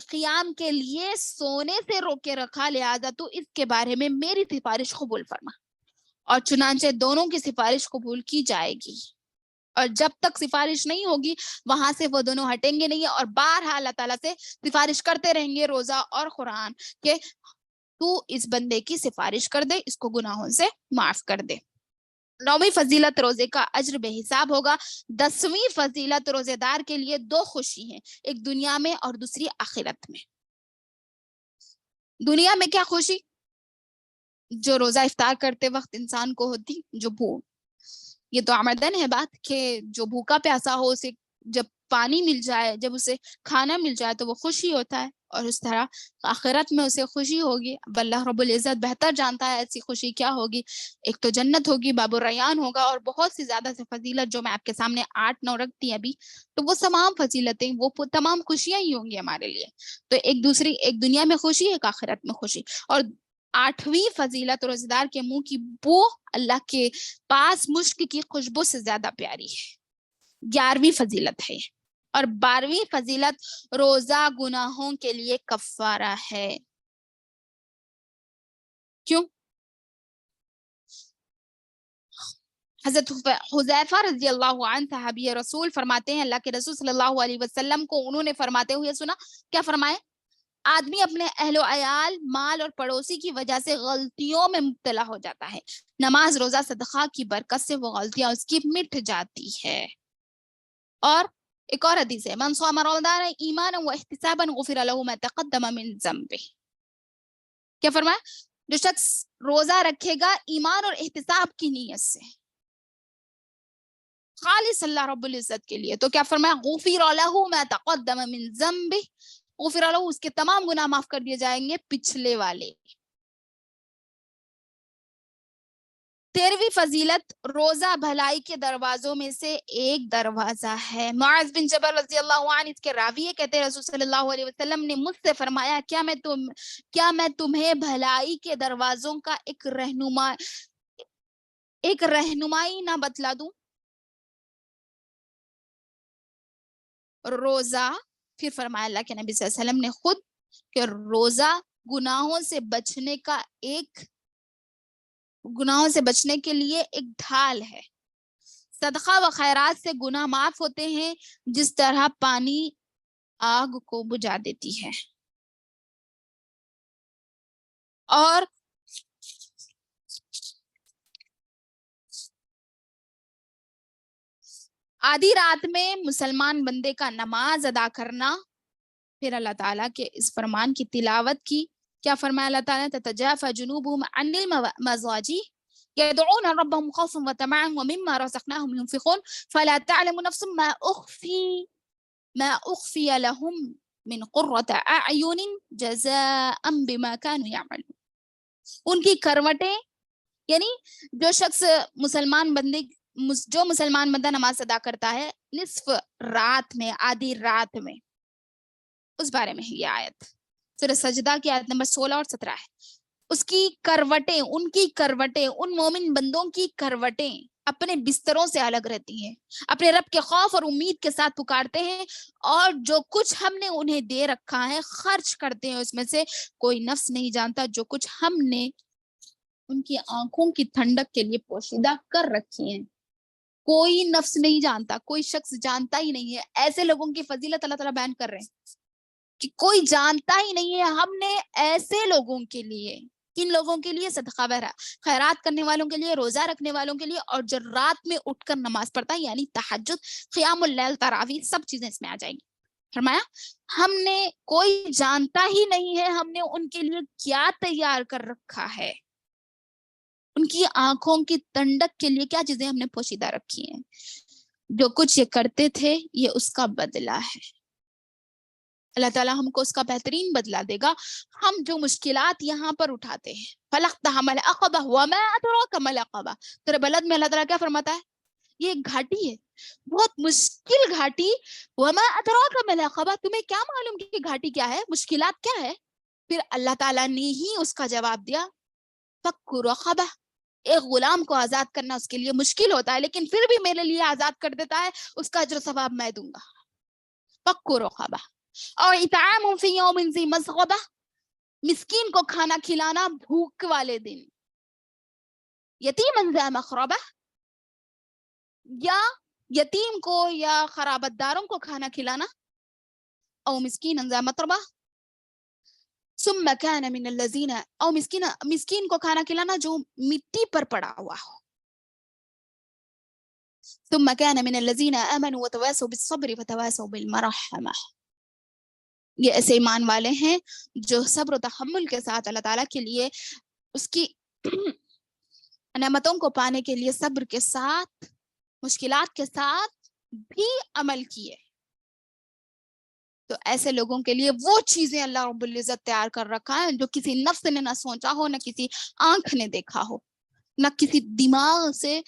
قیام کے لیے سونے سے روکے رکھا, لہٰذا تو اس کے بارے میں میری سفارش قبول فرما. اور چنانچہ دونوں کی سفارش قبول کی جائے گی, اور جب تک سفارش نہیں ہوگی وہاں سے وہ دونوں ہٹیں گے نہیں, اور بارہا اللہ تعالیٰ سے سفارش کرتے رہیں گے روزہ اور قرآن کہ تو اس بندے کی سفارش کر دے, اس کو گناہوں سے معاف کر دے. 9ویں فضیلت روزے کا اجر بے حساب ہوگا. 10ویں فضیلت روزے دار کے لیے 2 خوشی ہیں, ایک دنیا میں اور دوسری آخرت میں. دنیا میں کیا خوشی؟ جو روزہ افطار کرتے وقت انسان کو ہوتی, جو یہ تو آمدن ہے بات کہ جو بھوکا پیاسا ہو اسے جب پانی مل جائے, جب اسے کھانا مل جائے تو وہ خوشی ہوتا ہے, اور اس طرح آخرت میں اسے خوشی ہوگی. اب اللہ رب العزت بہتر جانتا ہے ایسی خوشی کیا ہوگی. ایک تو جنت ہوگی, باب الریان ہوگا, اور بہت سی زیادہ سے فضیلت جو میں آپ کے سامنے 8-9 رکھتی ہیں ابھی, تو وہ تمام فضیلتیں وہ تمام خوشیاں ہی ہوں گی ہمارے لیے. تو ایک دنیا میں خوشی, ایک آخرت میں خوشی. اور 8ویں فضیلت روزے دار کے منہ کی بو اللہ کے پاس مشک کی خوشبو سے زیادہ پیاری ہے. 11ویں فضیلت ہے. اور 12ویں فضیلت روزہ گناہوں کے لیے کفارہ ہے. کیوں؟ حضرت حذیفہ رضی اللہ عنہ صحابی رسول فرماتے ہیں اللہ کے رسول صلی اللہ علیہ وسلم کو انہوں نے فرماتے ہوئے سنا. کیا فرمائے؟ آدمی اپنے اہل و عیال, مال اور پڑوسی کی وجہ سے غلطیوں میں مبتلا ہو جاتا ہے, نماز روزہ صدقہ کی برکت سے وہ غلطیاں اس کی مٹ جاتی ہے. اور ایک اور حدیث ہے من صام رمضان ایمانا و احتسابا غفر له ما تقدم من ذنبه. کیا فرمایا؟ جو شخص روزہ رکھے گا ایمان اور احتساب کی نیت سے خالص اللہ رب العزت کے لیے, تو کیا فرمایا غفر له ما تقدم من ذنبه, غفر له اس کے تمام گناہ معاف کر دیے جائیں گے پچھلے والے. 13ویں فضیلت روزہ بھلائی کے دروازوں میں سے ایک دروازہ ہے. معاذ بن جبل رضی اللہ عنہ اس کے راوی ہے, کہتے ہیں رسول صلی اللہ علیہ وسلم نے مجھ سے فرمایا کیا میں تمہیں بھلائی کے دروازوں کا ایک رہنمائی نہ بتلا دوں؟ روزہ. پھر فرمایا اللہ کے نبی صلی اللہ علیہ وسلم نے خود کہ روزہ گناہوں سے بچنے کے لیے ایک ڈھال ہے. صدقہ و خیرات سے گناہ معاف ہوتے ہیں جس طرح پانی آگ کو بجھا دیتی ہے. اور آدھی رات میں مسلمان بندے کا نماز ادا کرنا. پھر اللہ تعالیٰ کے اس فرمان کی تلاوت کی. کیا فرمایا اللہ تعالیٰ؟ تتجافى جنوبهم عن المضاجع يدعون ربهم خوفا وطمعا ومما رزقناهم ينفقون فلا تعلم نفس ما أخفي لهم من قرة أعين جزاء بما كانوا يعملون. ان کی کروٹیں، یعنی جو مسلمان بندہ نماز ادا کرتا ہے نصف رات میں، آدھی رات میں، اس بارے میں یہ آیت سورہ سجدہ کی آیت نمبر 16 اور 17 ہے. اس کی کروٹیں، ان کی کروٹیں، ان مومن بندوں کی کروٹیں اپنے بستروں سے الگ رہتی ہیں، اپنے رب کے خوف اور امید کے ساتھ پکارتے ہیں، اور جو کچھ ہم نے انہیں دے رکھا ہے خرچ کرتے ہیں اس میں سے. کوئی نفس نہیں جانتا جو کچھ ہم نے ان کی آنکھوں کی ٹھنڈک کے لیے پوشیدہ کر رکھی ہیں. کوئی نفس نہیں جانتا، کوئی شخص جانتا ہی نہیں ہے. ایسے لوگوں کی فضیلت اللہ تعالیٰ بیان کر رہے ہیں کہ کوئی جانتا ہی نہیں ہے. ہم نے ایسے لوگوں کے لیے، کن لوگوں کے لیے؟ صدقہ خیرات کرنے والوں کے لیے، روزہ رکھنے والوں کے لیے، اور جو رات میں اٹھ کر نماز پڑھتا ہے، یعنی تہجد، قیام اللیل، تراویح، سب چیزیں اس میں آ جائیں گی. فرمایا ہم نے، کوئی جانتا ہی نہیں ہے ہم نے ان کے لیے کیا تیار کر رکھا ہے، ان کی آنکھوں کی ٹھنڈک کے لیے کیا چیزیں ہم نے پوشیدہ رکھی ہیں. جو کچھ یہ کرتے تھے یہ اس کا بدلہ ہے. اللہ تعالیٰ ہم کو اس کا بہترین بدلہ دے گا. ہم جو مشکلات یہاں پر اٹھاتے ہیں، فَلَقْتَحَمَ الْعَقَبَةَ وَمَا أَدْرَاكَ مَا الْعَقَبَةُ، تیرے بلد میں اللہ تعالیٰ کیا فرماتا ہے؟ یہ ایک گھاٹی ہے، بہت مشکل گھاٹی. وَمَا أَدْرَاكَ مَا الْعَقَبَةُ، تمہیں کیا معلوم کہ گھاٹی کیا ہے، مشکلات کیا ہے؟ پھر اللہ تعالیٰ نے ہی اس کا جواب دیا، فَكُّ رَقَبَةٍ، ایک غلام کو آزاد کرنا اس کے لیے مشکل ہوتا ہے، لیکن پھر بھی میرے لیے آزاد کر دیتا ہے، اس کا اجر و ثواب میں دوں گا. فَكُّ رَقَبَةٍ. اور اطعام فی یوم ذی مسغبہ، مسکین کو کھانا کھلانا بھوک والے دن. یتیما ذا مقربہ، یا یتیم کو یا خرابت داروں کو کھانا کھلانا. او مسکینا ذا متربہ ثم كان من الذین، او مسکین کو کھانا کھلانا جو مٹی پر پڑا ہوا ہو. ثم كان من الذین آمنوا وتواصوا بالصبر وتواصوا بالمرحمہ. یہ ایسے ایمان والے ہیں جو صبر و تحمل کے ساتھ اللہ تعالیٰ کے لیے اس کی نعمتوں کو پانے کے لیے صبر کے ساتھ، مشکلات کے ساتھ بھی عمل کیے. تو ایسے لوگوں کے لیے وہ چیزیں اللہ رب العزت تیار کر رکھا ہے جو کسی نفس نے نہ سوچا ہو، نہ کسی آنکھ نے دیکھا ہو، نہ کسی دماغ سے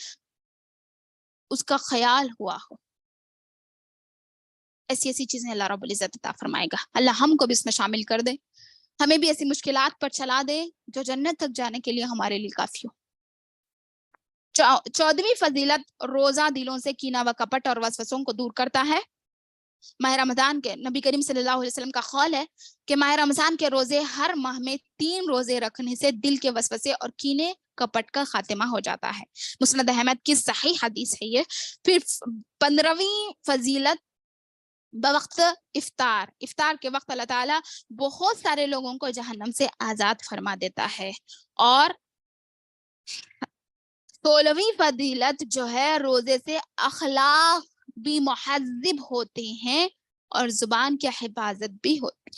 اس کا خیال ہوا ہو. ایسی چیزیں اللہ رب العزت عطا فرمائے گا. اللہ ہم کو بھی اس میں شامل کر دے، ہمیں بھی ایسی مشکلات پر چلا دے جو جنت تک جانے کے لیے ہمارے لیے کافی ہو. 14ویں فضیلت، روزہ دلوں سے کینہ و کپٹ اور وسوسوں کو دور کرتا ہے. ماہ رمضان کے نبی کریم صلی اللہ علیہ وسلم کا قول ہے کہ ماہ رمضان کے روزے ہر ماہ میں 3 روزے رکھنے سے دل کے وسوسے اور کینے کپٹ کا خاتمہ ہو جاتا ہے. مسند احمد کی صحیح حدیث ہے یہ. پھر 15ویں فضیلت، بوقت افطار. افطار کے وقت اللہ تعالیٰ بہت سارے لوگوں کو جہنم سے آزاد فرما دیتا ہے. اور 16ویں فضیلت جو ہے، روزے سے اخلاق بھی مہذب ہوتے ہیں اور زبان کی حفاظت بھی ہوتی.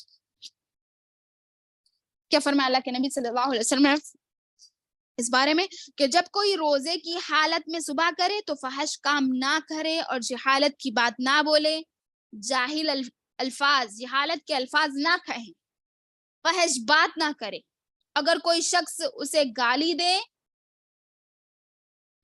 کیا فرمایا اللہ کے نبی صلی اللہ علیہ وسلم اس بارے میں کہ جب کوئی روزے کی حالت میں صبح کرے تو فحش کام نہ کرے اور جہالت کی بات نہ بولے، جاہل الفاظ، جہالت کے الفاظ نہ کہیں، فحش بات نہ کرے. اگر کوئی شخص اسے گالی دے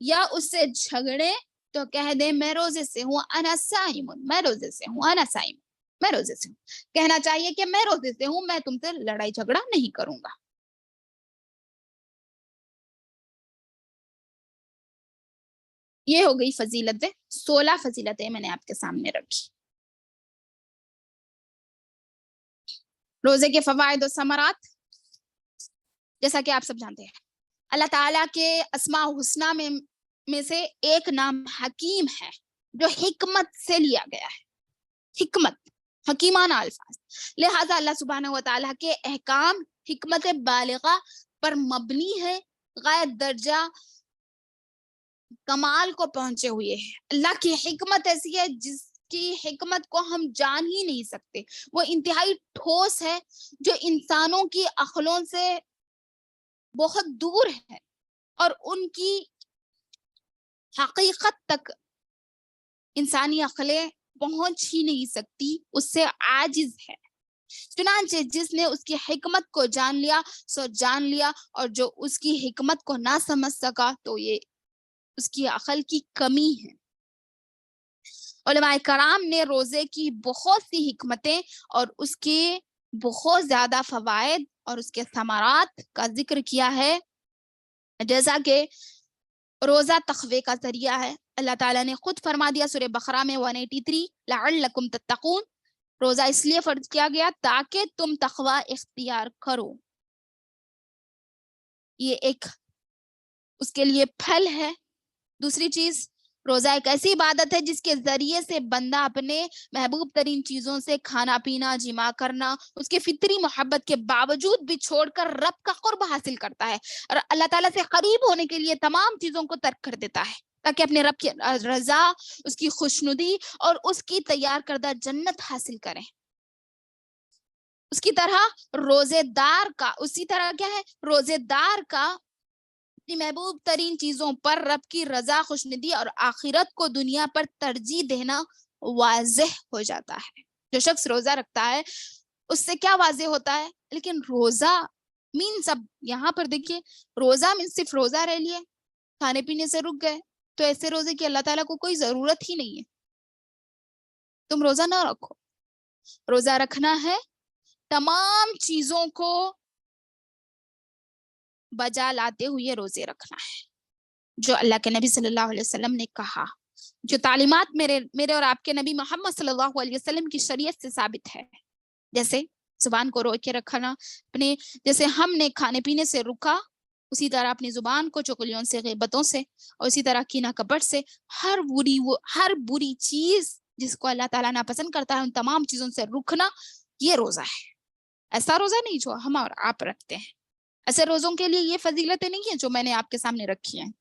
یا اس سے جھگڑے تو کہہ دے میں روزے سے ہوں، انا صائم، میں روزے سے ہوں، انا صائم، میں روزے سے ہوں. کہنا چاہیے کہ میں روزے سے ہوں، میں تم سے لڑائی جھگڑا نہیں کروں گا. یہ ہو گئی فضیلتیں. 16 فضیلتیں میں نے آپ کے سامنے رکھی. روزے کے فوائد و ثمرات. جیسا کہ آپ سب جانتے ہیں اللہ تعالیٰ کے اسماء الحسنہ میں سے ایک نام حکیم ہے جو حکمت سے لیا گیا ہے، حکمت، حکیمانہ الفاظ. لہذا اللہ سبحانہ و تعالیٰ کے احکام حکمت بالغہ پر مبنی ہے، غایت درجہ کمال کو پہنچے ہوئے ہیں. اللہ کی حکمت ایسی ہے جس کی حکمت کو ہم جان ہی نہیں سکتے. وہ انتہائی ٹھوس ہے جو انسانوں کی عقلوں سے بہت دور ہے اور ان کی حقیقت تک انسانی عقلیں پہنچ ہی نہیں سکتی، اس سے عاجز ہے. چنانچہ جس نے اس کی حکمت کو جان لیا سو جان لیا، اور جو اس کی حکمت کو نہ سمجھ سکا تو یہ اس کی عقل کی کمی ہے. علماء کرام نے روزے کی بہت سی حکمتیں اور اس کے بہت زیادہ فوائد اور اس کے ثمرات کا ذکر کیا ہے، جیسا کہ روزہ تقوی کا ذریعہ ہے. اللہ تعالیٰ نے خود فرما دیا سورہ بقرہ میں 183 لعلکم تتقون، روزہ اس لیے فرض کیا گیا تاکہ تم تقوی اختیار کرو. یہ ایک اس کے لیے پھل ہے. دوسری چیز، روزہ ایک ایسی عبادت ہے جس کے ذریعے سے بندہ اپنے محبوب ترین چیزوں سے کھانا پینا، جماع کرنا، اس کے فطری محبت کے باوجود بھی چھوڑ کر رب کا قرب حاصل کرتا ہے، اور اللہ تعالیٰ سے قریب ہونے کے لیے تمام چیزوں کو ترک کر دیتا ہے تاکہ اپنے رب کی رضا، اس کی خوشنودی اور اس کی تیار کردہ جنت حاصل کریں. اسی طرح کیا ہے، روزے دار کا اپنی محبوب ترین چیزوں پر رب کی رضا، خوشنودی اور آخرت کو دنیا پر ترجیح دینا واضح ہو جاتا ہے. جو شخص روزہ رکھتا ہے اس سے کیا واضح ہوتا ہے؟ لیکن روزہ مین سب یہاں پر دیکھیے، روزہ مین صرف روزہ رہ لیے، کھانے پینے سے رک گئے، تو ایسے روزے کی اللہ تعالیٰ کو کوئی ضرورت ہی نہیں ہے. تم روزہ نہ رکھو. روزہ رکھنا ہے تمام چیزوں کو بجا لاتے ہوئے روزے رکھنا ہے، جو اللہ کے نبی صلی اللہ علیہ وسلم نے کہا، جو تعلیمات میرے اور آپ کے نبی محمد صلی اللہ علیہ وسلم کی شریعت سے ثابت ہے. جیسے زبان کو روک کے رکھنا، جیسے ہم نے کھانے پینے سے رکا، اسی طرح اپنی زبان کو چغلیوں سے، غیبتوں سے، اور اسی طرح کینہ کپٹ سے، ہر بری چیز جس کو اللہ تعالیٰ ناپسند کرتا ہے ان تمام چیزوں سے رکنا، یہ روزہ ہے. ایسا روزہ نہیں جو ہم اور آپ رکھتے ہیں. ایسے روزوں کے لیے یہ فضیلتیں نہیں ہیں جو میں نے آپ کے سامنے رکھی ہیں.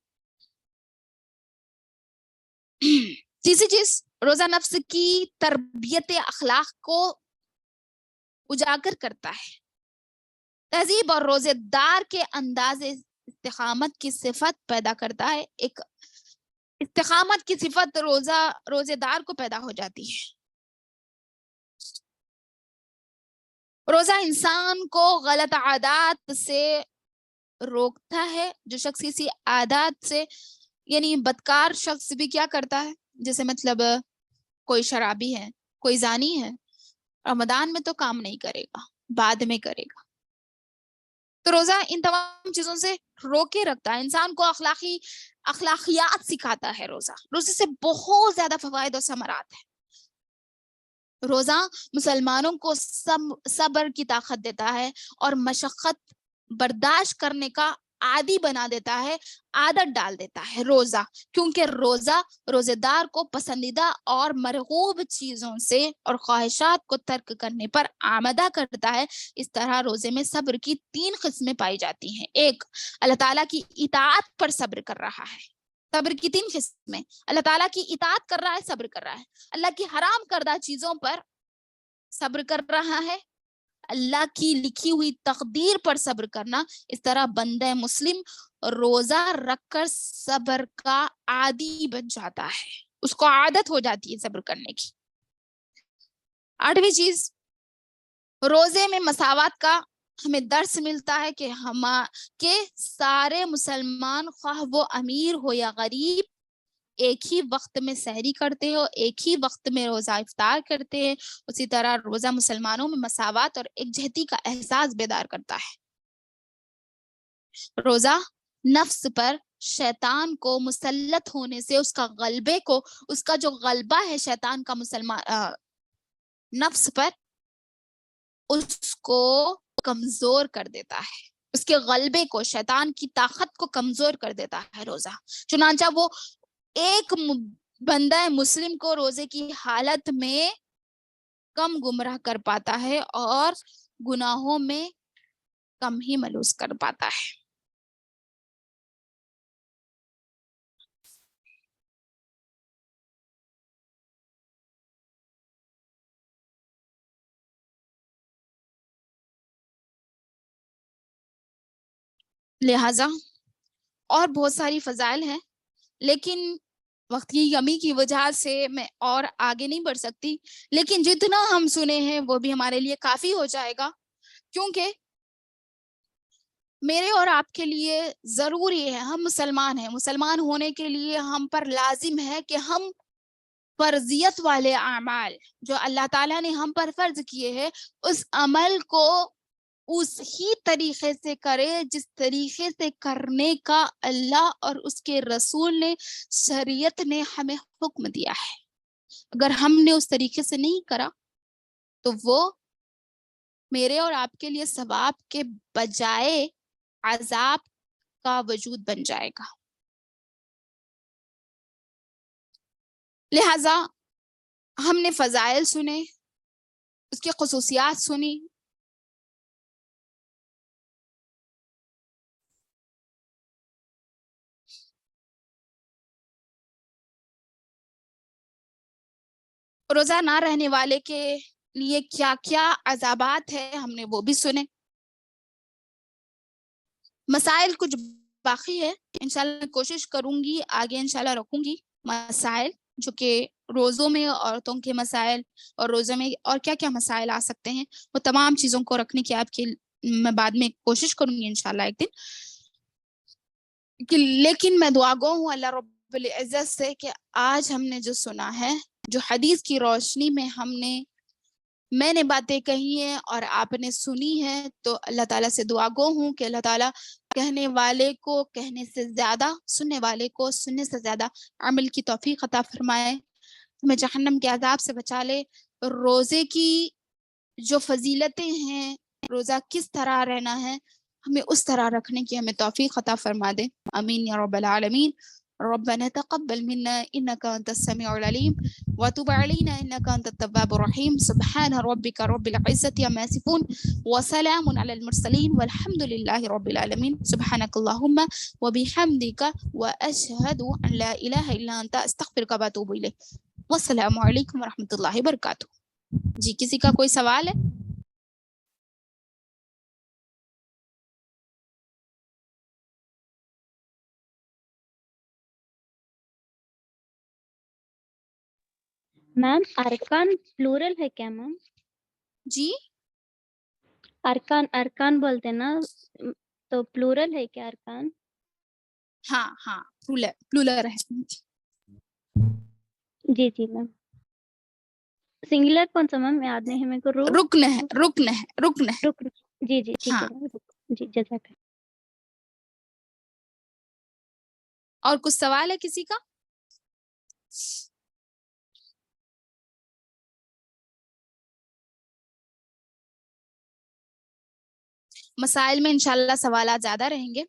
تیسری چیز، روزہ نفس کی تربیت اخلاق کو اجاگر کرتا ہے. تہذیب اور روزے دار کے انداز استقامت کی صفت پیدا کرتا ہے. ایک استقامت کی صفت روزے دار کو پیدا ہو جاتی ہے. روزہ انسان کو غلط عادات سے روکتا ہے. جو شخص کسی عادات سے، یعنی بدکار شخص بھی کیا کرتا ہے، جیسے مطلب کوئی شرابی ہے، کوئی زانی ہے، رمضان میں تو کام نہیں کرے گا، بعد میں کرے گا. تو روزہ ان تمام چیزوں سے روکے رکھتا ہے، انسان کو اخلاقیات سکھاتا ہے. روزے سے بہت زیادہ فوائد اور ثمرات ہیں. روزہ مسلمانوں کو صبر کی طاقت دیتا ہے اور مشقت برداشت کرنے کا عادی بنا دیتا ہے، عادت ڈال دیتا ہے روزہ، کیونکہ روزہ روزے دار کو پسندیدہ اور مرغوب چیزوں سے اور خواہشات کو ترک کرنے پر آمادہ کرتا ہے. اس طرح روزے میں صبر کی 3 قسمیں پائی جاتی ہیں. ایک، اللہ تعالیٰ کی اطاعت پر صبر کر رہا ہے. صبر کی 3 قسمیں، اللہ تعالیٰ کی اطاعت کر رہا ہے، صبر کر رہا ہے، اللہ کی حرام کردہ چیزوں پر صبر کر رہا ہے، اللہ کی لکھی ہوئی تقدیر پر صبر کرنا. اس طرح بندہ مسلم روزہ رکھ کر صبر کا عادی بن جاتا ہے، اس کو عادت ہو جاتی ہے صبر کرنے کی. 8ویں چیز، روزے میں مساوات کا ہمیں درس ملتا ہے کہ سارے مسلمان، خواہ وہ امیر ہو یا غریب، ایک ہی وقت میں سحری کرتے ہو، ایک ہی وقت میں روزہ افطار کرتے ہیں. اسی طرح روزہ مسلمانوں میں مساوات اور یکجہتی کا احساس بیدار کرتا ہے. روزہ نفس پر شیطان کو مسلط ہونے سے، اس کا جو غلبہ ہے شیطان کا نفس پر، اس کو کمزور کر دیتا ہے. اس کے غلبے کو، شیطان کی طاقت کو کمزور کر دیتا ہے روزہ. چنانچہ وہ ایک بندہ مسلم کو روزے کی حالت میں کم گمراہ کر پاتا ہے اور گناہوں میں کم ہی ملوث کر پاتا ہے. لہٰذا اور بہت ساری فضائل ہیں، لیکن وقت کی کمی کی وجہ سے میں اور آگے نہیں بڑھ سکتی، لیکن جتنا ہم سنے ہیں وہ بھی ہمارے لیے کافی ہو جائے گا، کیونکہ میرے اور آپ کے لیے ضروری ہے، ہم مسلمان ہیں، مسلمان ہونے کے لیے ہم پر لازم ہے کہ ہم فرضیت والے اعمال جو اللہ تعالیٰ نے ہم پر فرض کیے ہیں اس عمل کو اس ہی طریقے سے کرے جس طریقے سے کرنے کا اللہ اور اس کے رسول نے، شریعت نے ہمیں حکم دیا ہے. اگر ہم نے اس طریقے سے نہیں کرا تو وہ میرے اور آپ کے لیے ثواب کے بجائے عذاب کا وجود بن جائے گا. لہٰذا ہم نے فضائل سنے، اس کی خصوصیات سنی، روزہ نہ رہنے والے کے لیے کیا کیا عذابات ہیں ہم نے وہ بھی سنے. مسائل کچھ باقی ہے، انشاءاللہ کوشش کروں گی آگے انشاءاللہ رکھوں گی مسائل جو کہ روزوں میں عورتوں کے مسائل اور روزوں میں اور کیا کیا مسائل آ سکتے ہیں، وہ تمام چیزوں کو رکھنے کی آپ کی میں بعد میں کوشش کروں گی انشاءاللہ ایک دن. لیکن میں دعا گو ہوں اللہ رب العزت سے کہ آج ہم نے جو سنا ہے، جو حدیث کی روشنی میں میں نے باتیں کہی ہیں اور آپ نے سنی ہے، تو اللہ تعالیٰ سے دعا گو ہوں کہ اللہ تعالیٰ کہنے والے کو کہنے سے زیادہ، سننے والے کو سننے سے زیادہ عمل کی توفیق عطا فرمائے، ہمیں جہنم کے عذاب سے بچا لے. روزے کی جو فضیلتیں ہیں، روزہ کس طرح رہنا ہے، ہمیں اس طرح رکھنے کی ہمیں توفیق عطا فرما دے. آمین یا رب العالمین. ربنا تقبل منا انك انت السميع العليم وتب علينا انك انت التواب الرحيم. سبحان ربك رب العزة عما يصفون وسلام على المرسلين والحمد لله رب العالمين. سبحانك اللهم وبحمدك واشهد ان لا اله الا انت استغفرك واتوب اليك. والسلام علیکم ورحمۃ اللہ وبرکاتہ. جی کسی کا کوئی سوال ہے؟ میم ارکان پلورل ہے کیا میم؟ جی ارکان ارکان بولتے نا، تو پلورل ہے کیا ارکان؟ ہاں ہاں پلولر ہے. جی جی میم. سنگولر کون سا میم؟ یاد نہیں ہے میرے کو. رکن ہے رکن ہے رکن ہے. رک جی جی ٹھیک ہاں ہے میم. جی جزاک اللہ. اور کچھ سوال ہے کسی کا؟ مسائل میں انشاءاللہ سوالات زیادہ رہیں گے.